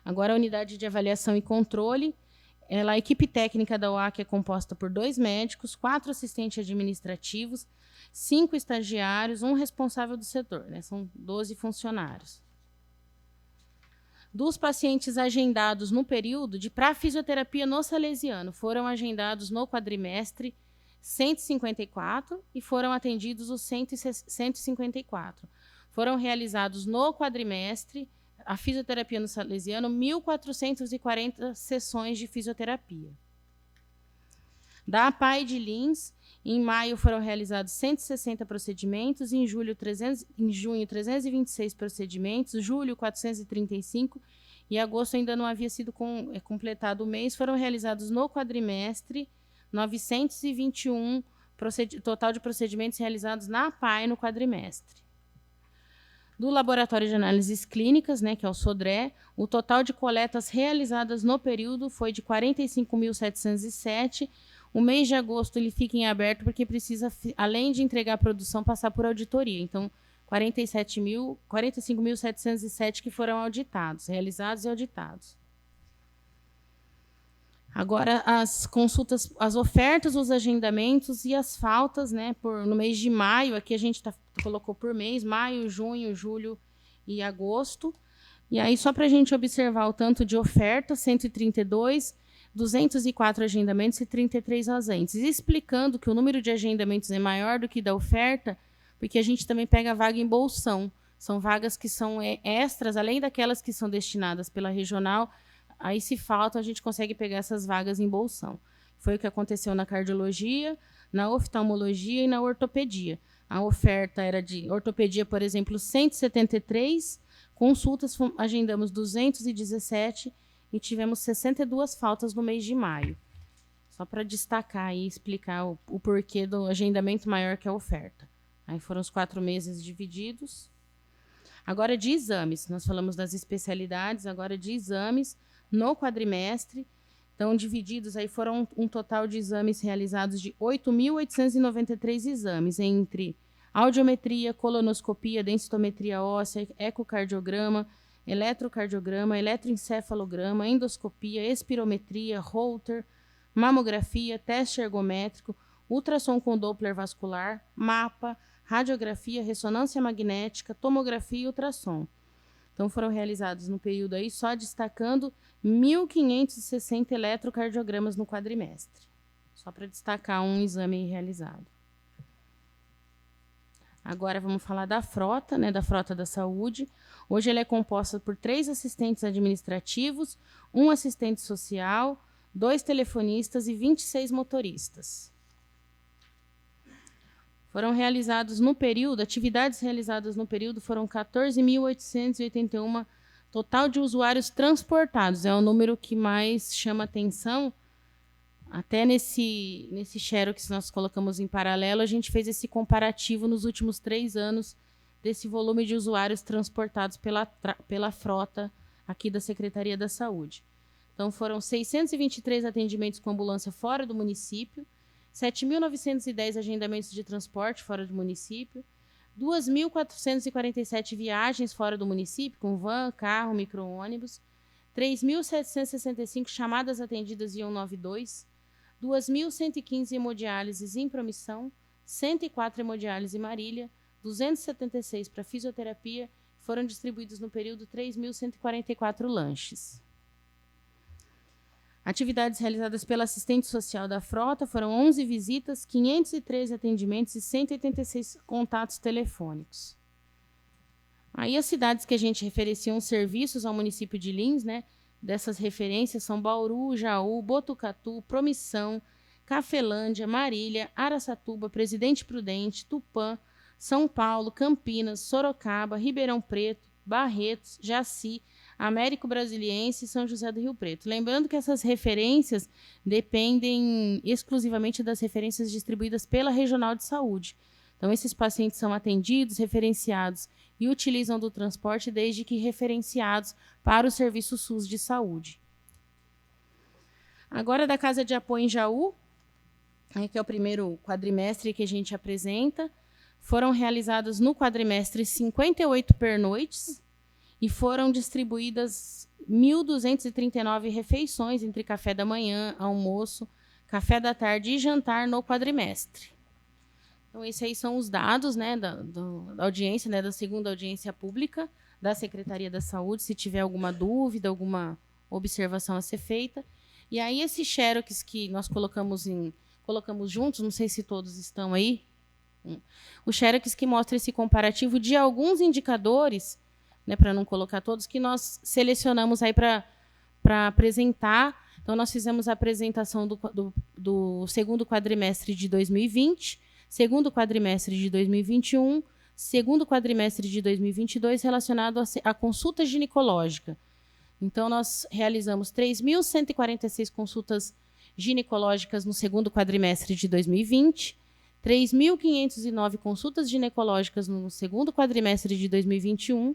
Agora, a unidade de avaliação e controle. A equipe técnica da UAC é composta por 2 médicos, 4 assistentes administrativos, 5 estagiários, 1 responsável do setor, né? São 12 funcionários. Dos pacientes agendados no período para fisioterapia no Salesiano, foram agendados no quadrimestre 154 e foram atendidos os 154. Foram realizados no quadrimestre, a fisioterapia no Salesiano, 1.440 sessões de fisioterapia. Da APAI de Lins, em maio foram realizados 160 procedimentos, em junho 326 procedimentos, julho 435 e agosto ainda não havia sido completado o mês, foram realizados no quadrimestre 921 total de procedimentos realizados na APAI no quadrimestre. Do Laboratório de Análises Clínicas, né, que é o SODRÉ, o total de coletas realizadas no período foi de 45.707. O mês de agosto ele fica em aberto porque precisa, além de entregar a produção, passar por auditoria. Então, 45.707 que foram auditados, realizados e auditados. Agora, as consultas, as ofertas, os agendamentos e as faltas, né, no mês de maio, aqui a gente colocou por mês, maio, junho, julho e agosto. E aí, só para a gente observar o tanto de oferta, 132, 204 agendamentos e 33 ausentes. E explicando que o número de agendamentos é maior do que da oferta, porque a gente também pega a vaga em bolsão. São vagas que são extras, além daquelas que são destinadas pela regional. Aí, se falta, a gente consegue pegar essas vagas em bolsão. Foi o que aconteceu na cardiologia, na oftalmologia e na ortopedia. A oferta era de ortopedia, por exemplo, 173, consultas agendamos 217 e tivemos 62 faltas no mês de maio. Só para destacar e explicar o porquê do agendamento maior que a oferta. Aí foram os 4 meses divididos. Agora, de exames, nós falamos das especialidades, agora de exames. No quadrimestre, então divididos, aí foram um total de exames realizados de 8.893 exames, entre audiometria, colonoscopia, densitometria óssea, ecocardiograma, eletrocardiograma, eletroencefalograma, endoscopia, espirometria, Holter, mamografia, teste ergométrico, ultrassom com Doppler vascular, mapa, radiografia, ressonância magnética, tomografia e ultrassom. Então, foram realizados no período aí, só destacando 1.560 eletrocardiogramas no quadrimestre. Só para destacar um exame realizado. Agora vamos falar da frota, né, da frota da saúde. Hoje ela é composta por 3 assistentes administrativos, 1 assistente social, 2 telefonistas e 26 motoristas. Foram realizados no período, atividades realizadas no período foram 14.881 total de usuários transportados. É o número que mais chama atenção. Até nesse xerox que nós colocamos em paralelo, a gente fez esse comparativo nos últimos 3 anos desse volume de usuários transportados pela frota aqui da Secretaria da Saúde. Então, foram 623 atendimentos com ambulância fora do município, 7.910 agendamentos de transporte fora do município, 2.447 viagens fora do município, com van, carro, micro-ônibus, 3.765 chamadas atendidas via 192, 2.115 hemodiálises em Promissão, 104 hemodiálise em Marília, 276 para fisioterapia, foram distribuídos no período 3.144 lanches. Atividades realizadas pela assistente social da frota foram 11 visitas, 513 atendimentos e 186 contatos telefônicos. Aí as cidades que a gente referenciam serviços ao município de Lins, né? Dessas referências são Bauru, Jaú, Botucatu, Promissão, Cafelândia, Marília, Araçatuba, Presidente Prudente, Tupã, São Paulo, Campinas, Sorocaba, Ribeirão Preto, Barretos, Jaci, Américo Brasiliense e São José do Rio Preto. Lembrando que essas referências dependem exclusivamente das referências distribuídas pela Regional de Saúde. Então, esses pacientes são atendidos, referenciados e utilizam do transporte desde que referenciados para o Serviço SUS de Saúde. Agora, da Casa de Apoio em Jaú, que é o primeiro quadrimestre que a gente apresenta, foram realizadas no quadrimestre 58 pernoites e foram distribuídas 1.239 refeições entre café da manhã, almoço, café da tarde e jantar no quadrimestre. Então, esses aí são os dados, né, da audiência, né, da segunda audiência pública da Secretaria da Saúde, se tiver alguma dúvida, alguma observação a ser feita. E aí, esse xerox que nós colocamos juntos, não sei se todos estão aí, o xerox que mostra esse comparativo de alguns indicadores, né, para não colocar todos, que nós selecionamos aí para apresentar. Então, nós fizemos a apresentação do segundo quadrimestre de 2020, segundo quadrimestre de 2021, segundo quadrimestre de 2022, relacionado à consulta ginecológica. Então, nós realizamos 3.146 consultas ginecológicas no segundo quadrimestre de 2020, 3.509 consultas ginecológicas no segundo quadrimestre de 2021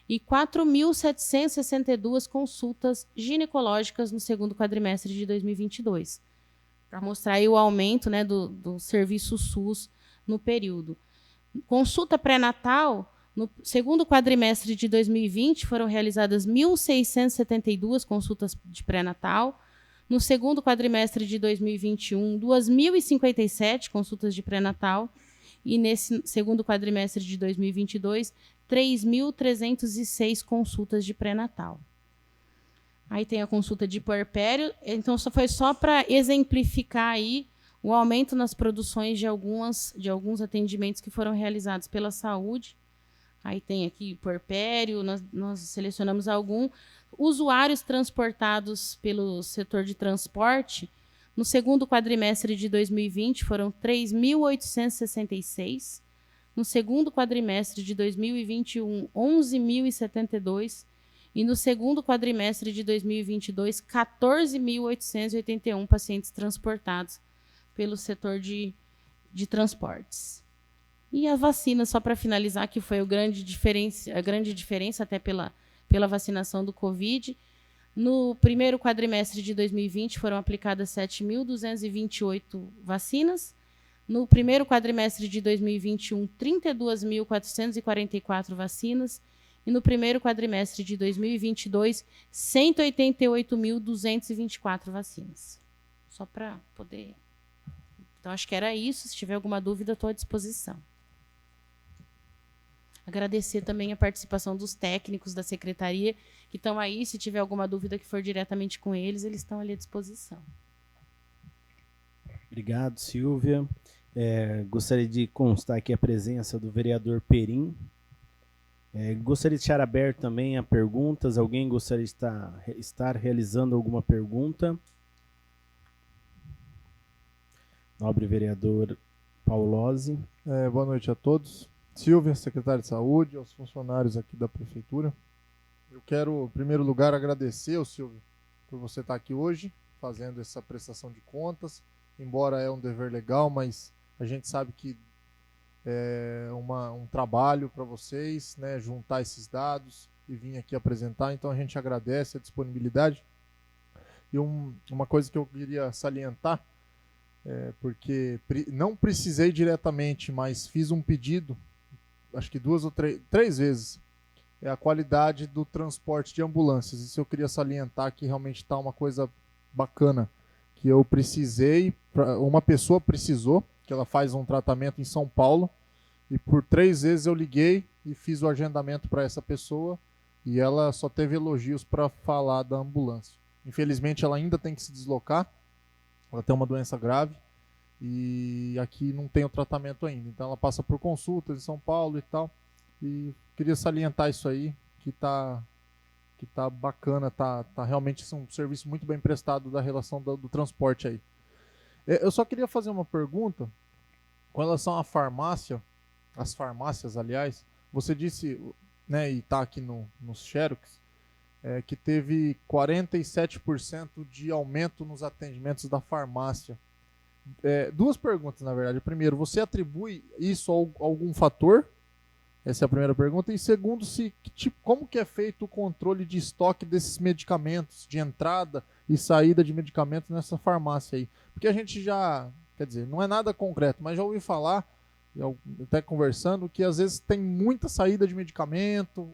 e 4.762 consultas ginecológicas no segundo quadrimestre de 2022, para mostrar aí o aumento, né, do serviço SUS no período. Consulta pré-natal, no segundo quadrimestre de 2020, foram realizadas 1.672 consultas de pré-natal. No segundo quadrimestre de 2021, 2.057 consultas de pré-natal. E nesse segundo quadrimestre de 2022, 3.306 consultas de pré-natal. Aí tem a consulta de puerpério. Então, foi só para exemplificar aí o aumento nas produções de alguns atendimentos que foram realizados pela saúde. Aí tem aqui puerpério, nós selecionamos alguns. Usuários transportados pelo setor de transporte, no segundo quadrimestre de 2020, foram 3.866. No segundo quadrimestre de 2021, 11.072. E no segundo quadrimestre de 2022, 14.881 pacientes transportados pelo setor de transportes. E a vacina, só para finalizar, que foi a grande diferença até pela vacinação do Covid. No primeiro quadrimestre de 2020, foram aplicadas 7.228 vacinas. No primeiro quadrimestre de 2021, 32.444 vacinas. E no primeiro quadrimestre de 2022, 188.224 vacinas. Só para poder... Então, acho que era isso. Se tiver alguma dúvida, estou à disposição. Agradecer também a participação dos técnicos da secretaria que estão aí. Se tiver alguma dúvida que for diretamente com eles, eles estão ali à disposição. Obrigado, Silvia. Gostaria de constar aqui a presença do vereador Perim. Gostaria de deixar aberto também a perguntas. Alguém gostaria de estar realizando alguma pergunta? Nobre vereador Paulozzi. Boa noite a todos. Silvia, secretária de Saúde, aos funcionários aqui da Prefeitura. Eu quero, em primeiro lugar, agradecer ao Silvio por você estar aqui hoje, fazendo essa prestação de contas. Embora é um dever legal, mas a gente sabe que é um trabalho para vocês, né, juntar esses dados e vir aqui apresentar. Então a gente agradece a disponibilidade. E uma coisa que eu queria salientar, porque não precisei diretamente, mas fiz um pedido, acho que 2 ou 3 vezes, é a qualidade do transporte de ambulâncias. Isso eu queria salientar, que realmente está uma coisa bacana, que eu precisei, uma pessoa precisou, que ela faz um tratamento em São Paulo, e por 3 vezes eu liguei e fiz o agendamento para essa pessoa, e ela só teve elogios para falar da ambulância. Infelizmente ela ainda tem que se deslocar, ela tem uma doença grave, e aqui não tem o tratamento ainda. Então ela passa por consultas em São Paulo e tal. E queria salientar isso aí, que tá bacana, tá realmente um serviço muito bem prestado da relação do transporte aí. Eu só queria fazer uma pergunta com relação à farmácia, as farmácias, aliás. Você disse, né, e tá aqui nos Xerox, que teve 47% de aumento nos atendimentos da farmácia. 2 perguntas, na verdade. Primeiro, você atribui isso a algum fator? Essa é a primeira pergunta. E segundo, como que é feito o controle de estoque desses medicamentos, de entrada e saída de medicamentos nessa farmácia aí? Porque a gente já, quer dizer, não é nada concreto, mas já ouvi falar, até conversando, que às vezes tem muita saída de medicamento,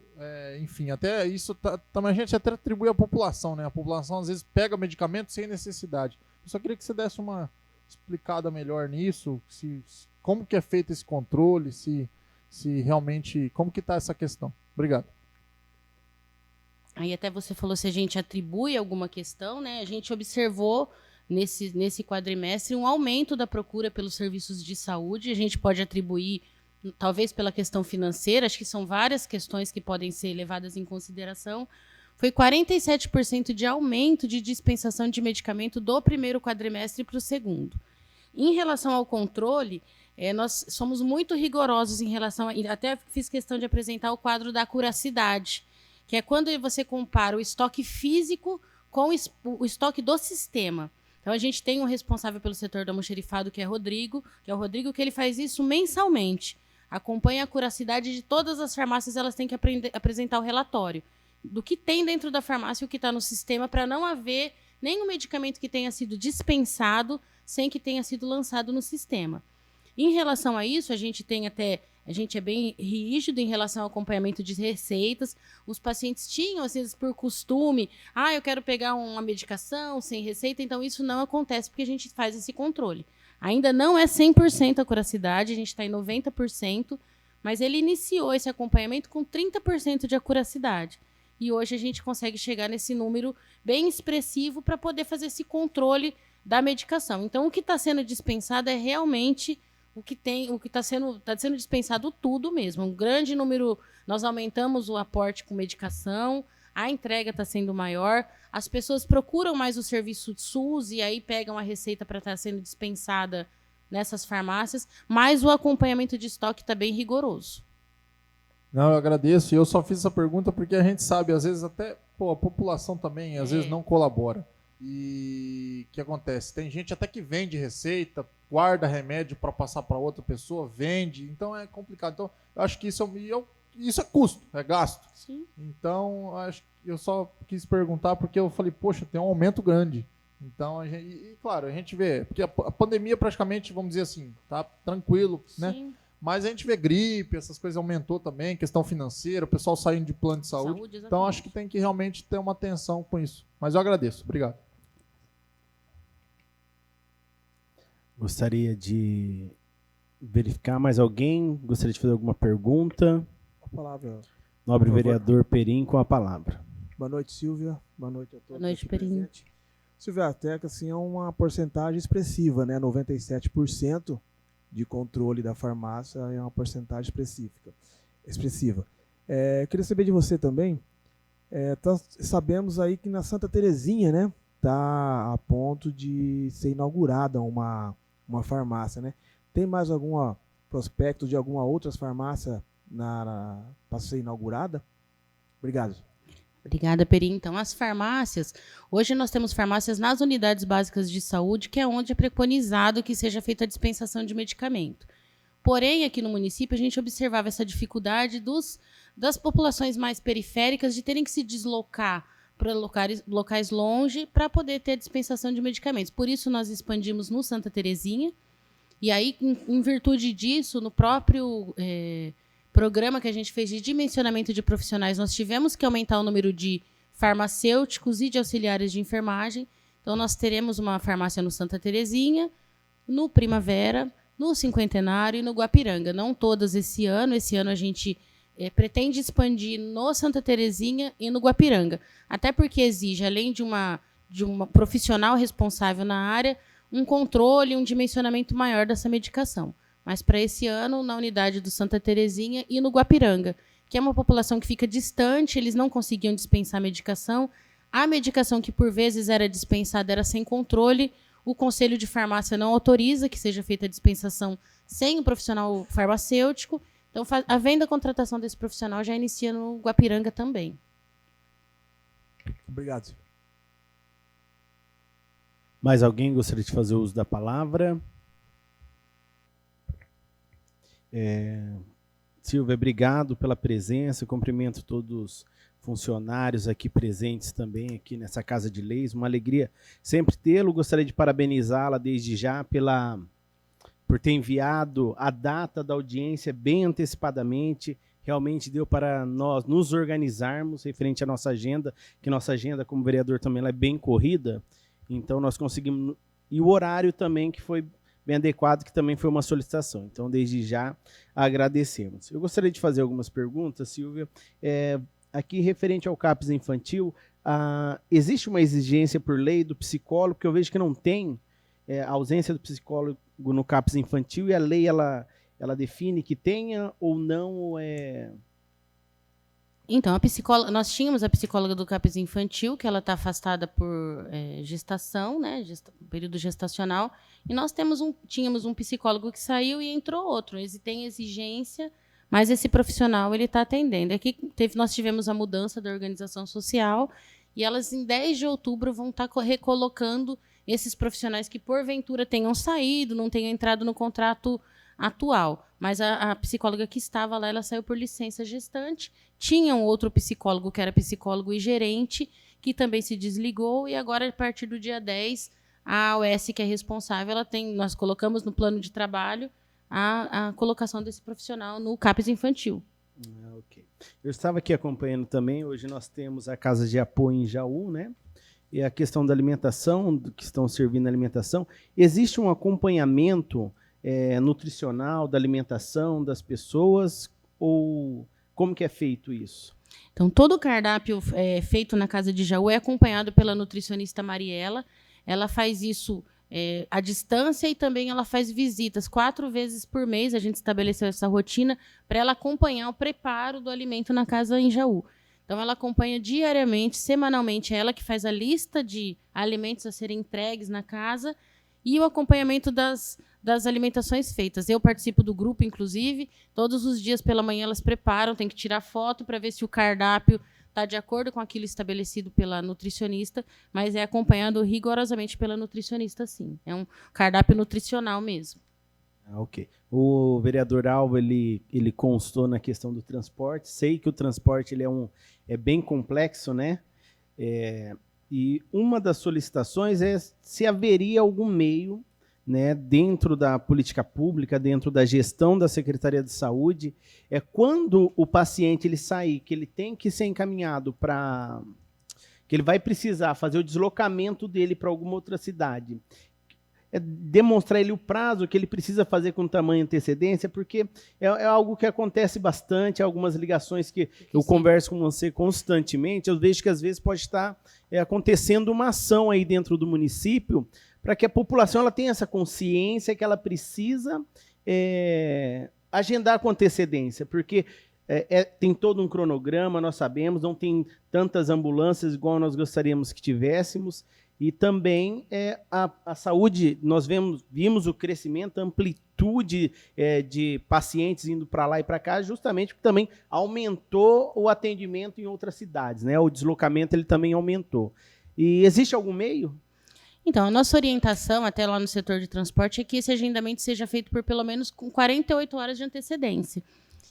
enfim, até isso também a gente até atribui à população, né? A população às vezes pega medicamento sem necessidade. Eu só queria que você desse uma explicada melhor nisso, como que é feito esse controle, se realmente, como que está essa questão. Obrigado. Aí até você falou se a gente atribui alguma questão, né? A gente observou nesse quadrimestre um aumento da procura pelos serviços de saúde. A gente pode atribuir, talvez pela questão financeira, acho que são várias questões que podem ser levadas em consideração. Foi 47% de aumento de dispensação de medicamento do primeiro quadrimestre para o segundo. Em relação ao controle, nós somos muito rigorosos em relação até fiz questão de apresentar o quadro da acuracidade, que é quando você compara o estoque físico com o estoque do sistema. Então, a gente tem um responsável pelo setor do almoxerifado, que é o Rodrigo, que ele faz isso mensalmente. Acompanha a acuracidade de todas as farmácias, elas têm que apresentar o relatório do que tem dentro da farmácia e o que está no sistema, para não haver nenhum medicamento que tenha sido dispensado sem que tenha sido lançado no sistema. Em relação a isso, a gente é bem rígido em relação ao acompanhamento de receitas. Os pacientes tinham, às vezes, por costume, eu quero pegar uma medicação sem receita, então isso não acontece porque a gente faz esse controle. Ainda não é 100% a acuracidade, a gente está em 90%, mas ele iniciou esse acompanhamento com 30% de acuracidade. E hoje a gente consegue chegar nesse número bem expressivo para poder fazer esse controle da medicação. Então, o que está sendo dispensado é realmente o que está sendo dispensado tudo mesmo. Um grande número, nós aumentamos o aporte com medicação, a entrega está sendo maior, as pessoas procuram mais o serviço SUS e aí pegam a receita para estar sendo dispensada nessas farmácias, mas o acompanhamento de estoque está bem rigoroso. Não, eu agradeço. E eu só fiz essa pergunta porque a gente sabe, às vezes até a população também, às vezes não colabora. E o que acontece? Tem gente até que vende receita, guarda remédio para passar para outra pessoa, vende. Então é complicado. Então, eu acho que isso é custo, é gasto. Sim. Então, eu só quis perguntar porque eu falei, poxa, tem um aumento grande. Então, claro, a gente vê, porque a pandemia praticamente, vamos dizer assim, tá tranquilo, né? Sim. Mas a gente vê gripe, essas coisas aumentou também, questão financeira, o pessoal saindo de plano de saúde. Então, acho que tem que realmente ter uma atenção com isso. Mas eu agradeço. Obrigado. Gostaria de verificar mais alguém? Gostaria de fazer alguma pergunta? a palavra. Nobre vereador Perim com a palavra. Boa noite, Silvia. Boa noite a todos. Boa noite, Perim. Silvia, até que assim, é uma porcentagem expressiva, né? 97% de controle da farmácia é uma porcentagem expressiva. Queria saber de você também. Sabemos aí que na Santa Terezinha, né, tá a ponto de ser inaugurada uma farmácia, né? Tem mais algum prospecto de alguma outra farmácia para ser inaugurada? Obrigado. Obrigada, Peri. Então, as farmácias, hoje nós temos farmácias nas unidades básicas de saúde, que é onde é preconizado que seja feita a dispensação de medicamento. Porém, aqui no município, a gente observava essa dificuldade das populações mais periféricas de terem que se deslocar para locais longe para poder ter a dispensação de medicamentos. Por isso, nós expandimos no Santa Terezinha. E aí, em virtude disso, no próprio programa que a gente fez de dimensionamento de profissionais, nós tivemos que aumentar o número de farmacêuticos e de auxiliares de enfermagem. Então, nós teremos uma farmácia no Santa Terezinha, no Primavera, no Cinquentenário e no Guapiranga. Não todas esse ano. Esse ano a gente pretende expandir no Santa Terezinha e no Guapiranga. Até porque exige, além de uma profissional responsável na área, um controle, um dimensionamento maior dessa medicação. Mas para esse ano, na unidade do Santa Terezinha e no Guapiranga, que é uma população que fica distante, eles não conseguiam dispensar medicação. A medicação que, por vezes, era dispensada era sem controle. O Conselho de Farmácia não autoriza que seja feita a dispensação sem um profissional farmacêutico. Então, havendo a contratação desse profissional, já inicia no Guapiranga também. Obrigado. Mais alguém gostaria de fazer uso da palavra? Silvia, obrigado pela presença. Cumprimento todos os funcionários aqui presentes também, aqui nessa Casa de Leis. Uma alegria sempre tê-lo. Gostaria de parabenizá-la desde já por ter enviado a data da audiência bem antecipadamente. Realmente deu para nós nos organizarmos referente à nossa agenda, que nossa agenda, como vereador, também ela é bem corrida. Então, nós conseguimos... E o horário também, que foi bem adequado, que também foi uma solicitação. Então, desde já, agradecemos. Eu gostaria de fazer algumas perguntas, Silvia. Aqui, referente ao CAPS infantil, existe uma exigência por lei do psicólogo, porque eu vejo que não tem a ausência do psicólogo no CAPS infantil, e a lei, ela define que tenha ou não... Então, nós tínhamos a psicóloga do CAPS infantil, que ela está afastada por gestação, né, período gestacional, e nós tínhamos um psicólogo que saiu e entrou outro. Ele tem exigência, mas esse profissional ele está atendendo. Aqui nós tivemos a mudança da organização social, e elas, em 10 de outubro, vão estar recolocando esses profissionais que, porventura, tenham saído, não tenham entrado no contrato atual. Mas a psicóloga que estava lá, ela saiu por licença gestante. Tinha um outro psicólogo, que era psicólogo e gerente, que também se desligou, e agora, a partir do dia 10, a AOS, que é responsável, nós colocamos no plano de trabalho a colocação desse profissional no CAPS infantil. Okay. Eu estava aqui acompanhando também, hoje nós temos a Casa de Apoio em Jaú, né? E a questão da alimentação, que estão servindo a alimentação. Existe um acompanhamento nutricional da alimentação das pessoas, ou como que é feito isso? Então, todo o cardápio feito na Casa de Jaú é acompanhado pela nutricionista Mariela. Ela faz isso à distância, e também ela faz visitas 4 vezes por mês. A gente estabeleceu essa rotina para ela acompanhar o preparo do alimento na casa em Jaú. Então, ela acompanha diariamente, semanalmente, ela que faz a lista de alimentos a serem entregues na casa e o acompanhamento das alimentações feitas. Eu participo do grupo, inclusive. Todos os dias pela manhã elas preparam, tem que tirar foto para ver se o cardápio está de acordo com aquilo estabelecido pela nutricionista, mas é acompanhado rigorosamente pela nutricionista, sim. É um cardápio nutricional mesmo. Ok. O vereador Alva, ele constou na questão do transporte. Sei que o transporte ele é bem complexo, né? E uma das solicitações é se haveria algum meio, né, dentro da política pública, dentro da gestão da Secretaria de Saúde, quando o paciente ele sair, que ele tem que ser encaminhado para... que ele vai precisar fazer o deslocamento dele para alguma outra cidade. demonstrar ele o prazo que ele precisa fazer com tamanha antecedência, porque é algo que acontece bastante, algumas ligações que eu converso com você constantemente, eu vejo que às vezes pode estar acontecendo uma ação aí dentro do município para que a população ela tenha essa consciência que ela precisa agendar com antecedência, porque tem todo um cronograma, nós sabemos, não tem tantas ambulâncias igual nós gostaríamos que tivéssemos, e também a saúde, nós vimos o crescimento, a amplitude de pacientes indo para lá e para cá, justamente porque também aumentou o atendimento em outras cidades, né? O deslocamento ele também aumentou. E existe algum meio? Então, a nossa orientação, até lá no setor de transporte, é que esse agendamento seja feito por pelo menos com 48 horas de antecedência.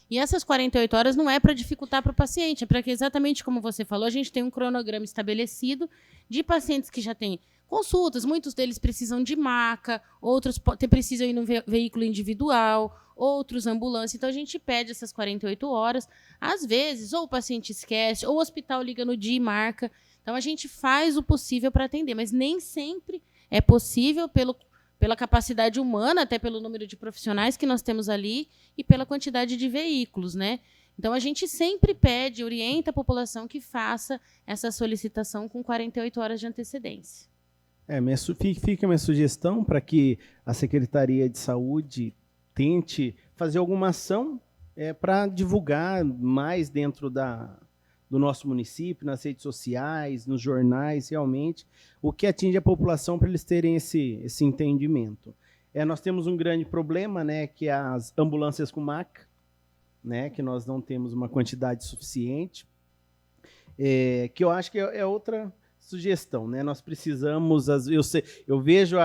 E essas 48 horas não é para dificultar para o paciente, é para que, exatamente como você falou, a gente tem um cronograma estabelecido de pacientes que já têm consultas, muitos deles precisam de maca, outros precisam ir no veículo individual, outros ambulância. Então, a gente pede essas 48 horas. Às vezes, ou o paciente esquece, ou o hospital liga no dia e marca. Então, a gente faz o possível para atender, mas nem sempre é possível pela capacidade humana, até pelo número de profissionais que nós temos ali e pela quantidade de veículos, né? Então, a gente sempre pede, orienta a população que faça essa solicitação com 48 horas de antecedência. Fica a minha sugestão para que a Secretaria de Saúde tente fazer alguma ação para divulgar mais dentro do nosso município, nas redes sociais, nos jornais, realmente, o que atinge a população para eles terem esse entendimento. Nós temos um grande problema, né, que é as ambulâncias com maca, né, que nós não temos uma quantidade suficiente, que eu acho que é outra sugestão, né? Nós precisamos, eu vejo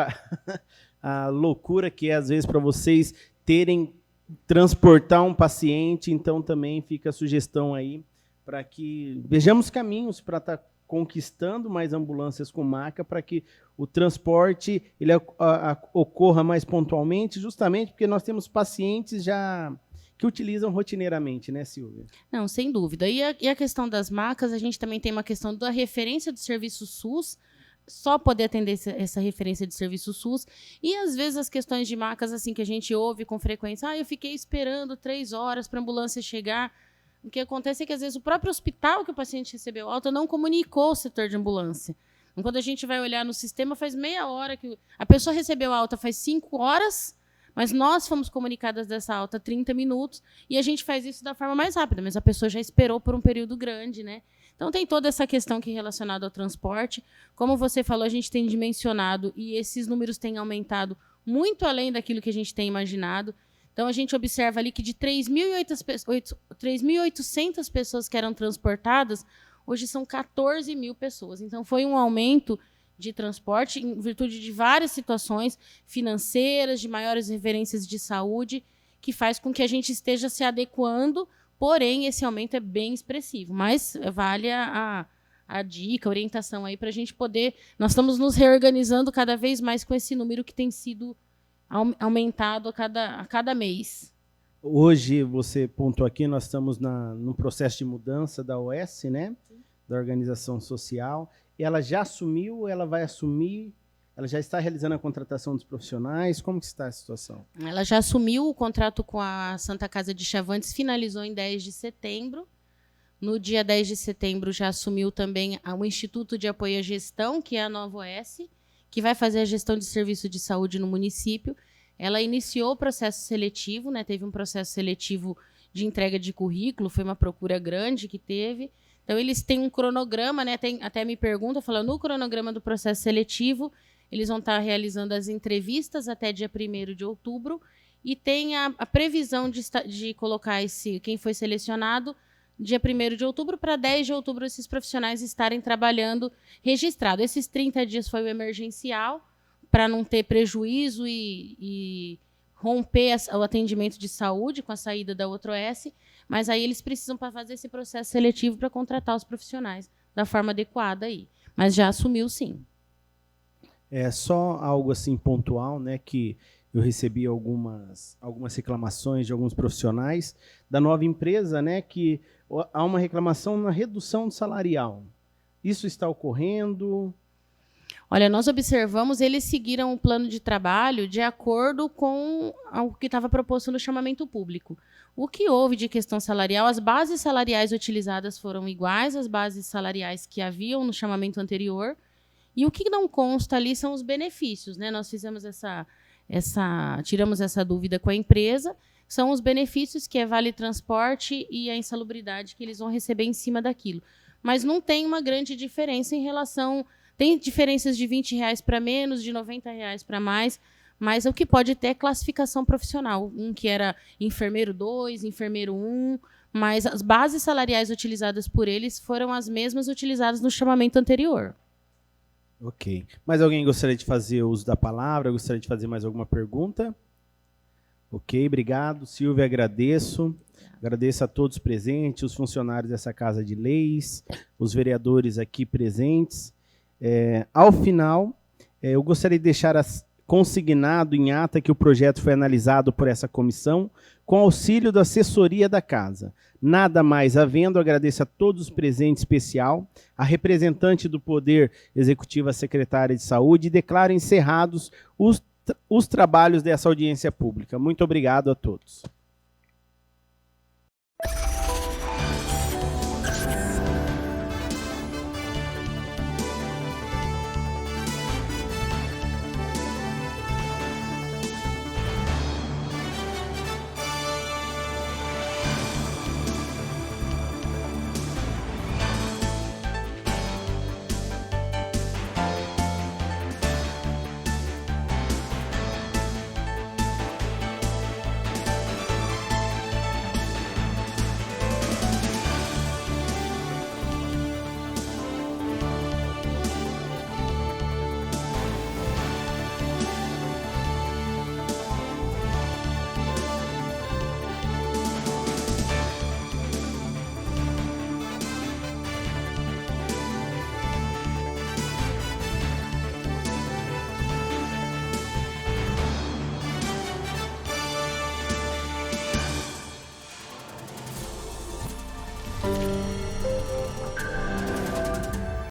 a loucura que é, às vezes, para vocês transportar um paciente, então também fica a sugestão aí, para que vejamos caminhos para estar conquistando mais ambulâncias com maca, para que o transporte ele ocorra mais pontualmente, justamente porque nós temos pacientes já que utilizam rotineiramente, né, Silvia? Não, sem dúvida. E a questão das macas, a gente também tem uma questão da referência do serviço SUS, só poder atender essa referência de serviço SUS, e às vezes as questões de macas assim que a gente ouve com frequência, eu fiquei esperando 3 horas para a ambulância chegar. O que acontece é que, às vezes, o próprio hospital que o paciente recebeu alta não comunicou o setor de ambulância. Então, quando a gente vai olhar no sistema, faz meia hora que a pessoa recebeu alta, faz 5 horas, mas nós fomos comunicadas dessa alta 30 minutos, e a gente faz isso da forma mais rápida, mas a pessoa já esperou por um período grande, né? Então, tem toda essa questão que é relacionada ao transporte. Como você falou, a gente tem dimensionado, e esses números têm aumentado muito além daquilo que a gente tem imaginado. Então, a gente observa ali que de 3.800 pessoas que eram transportadas, hoje são 14 mil pessoas. Então, foi um aumento de transporte em virtude de várias situações financeiras, de maiores referências de saúde, que faz com que a gente esteja se adequando, porém, esse aumento é bem expressivo. Mas vale a dica, a orientação aí para a gente poder... Nós estamos nos reorganizando cada vez mais com esse número que tem sido aumentado a cada mês. Hoje, você pontuou aqui, nós estamos no processo de mudança da OS, né? Da Organização Social. Ela já assumiu, ela vai assumir, ela já está realizando a contratação dos profissionais. Como que está a situação? Ela já assumiu o contrato com a Santa Casa de Chavantes, finalizou em 10 de setembro. No dia 10 de setembro já assumiu também o Instituto de Apoio à Gestão, que é a Nova OS, que vai fazer a gestão de serviço de saúde no município. Ela iniciou o processo seletivo, né? Teve um processo seletivo de entrega de currículo, foi uma procura grande que teve. Então, eles têm um cronograma, né? Até me perguntam, falando, no cronograma do processo seletivo, eles vão estar realizando as entrevistas até dia 1º de outubro, e tem a previsão de colocar quem foi selecionado dia 1º de outubro para 10 de outubro esses profissionais estarem trabalhando registrado. Esses 30 dias foi o emergencial, para não ter prejuízo e romper o atendimento de saúde com a saída da outra OS, mas aí eles precisam para fazer esse processo seletivo para contratar os profissionais da forma adequada aí. Mas já assumiu, sim. É só algo assim pontual, né, que eu recebi algumas reclamações de alguns profissionais da nova empresa, né, que há uma reclamação na redução salarial. Isso está ocorrendo? Olha, nós observamos, eles seguiram o plano de trabalho de acordo com o que estava proposto no chamamento público. O que houve de questão salarial, as bases salariais utilizadas foram iguais às bases salariais que haviam no chamamento anterior, e o que não consta ali são os benefícios, né? Nós fizemos tiramos essa dúvida com a empresa, são os benefícios, que é vale transporte e a insalubridade que eles vão receber em cima daquilo. Mas não tem uma grande diferença em relação... Tem diferenças de R$20 para menos, de R$90 para mais, mas o que pode ter é classificação profissional. Um que era enfermeiro 2, enfermeiro 1, mas as bases salariais utilizadas por eles foram as mesmas utilizadas no chamamento anterior. Ok. Mais alguém gostaria de fazer uso da palavra? Gostaria de fazer mais alguma pergunta? Ok, obrigado. Silvia, agradeço. Agradeço a todos presentes, os funcionários dessa Casa de Leis, os vereadores aqui presentes. Ao final, eu gostaria de deixar consignado em ata que o projeto foi analisado por essa comissão com auxílio da assessoria da Casa. Nada mais havendo, agradeço a todos os presentes, em especial a representante do Poder Executivo, a secretária de Saúde, e declaro encerrados os trabalhos dessa audiência pública. Muito obrigado a todos.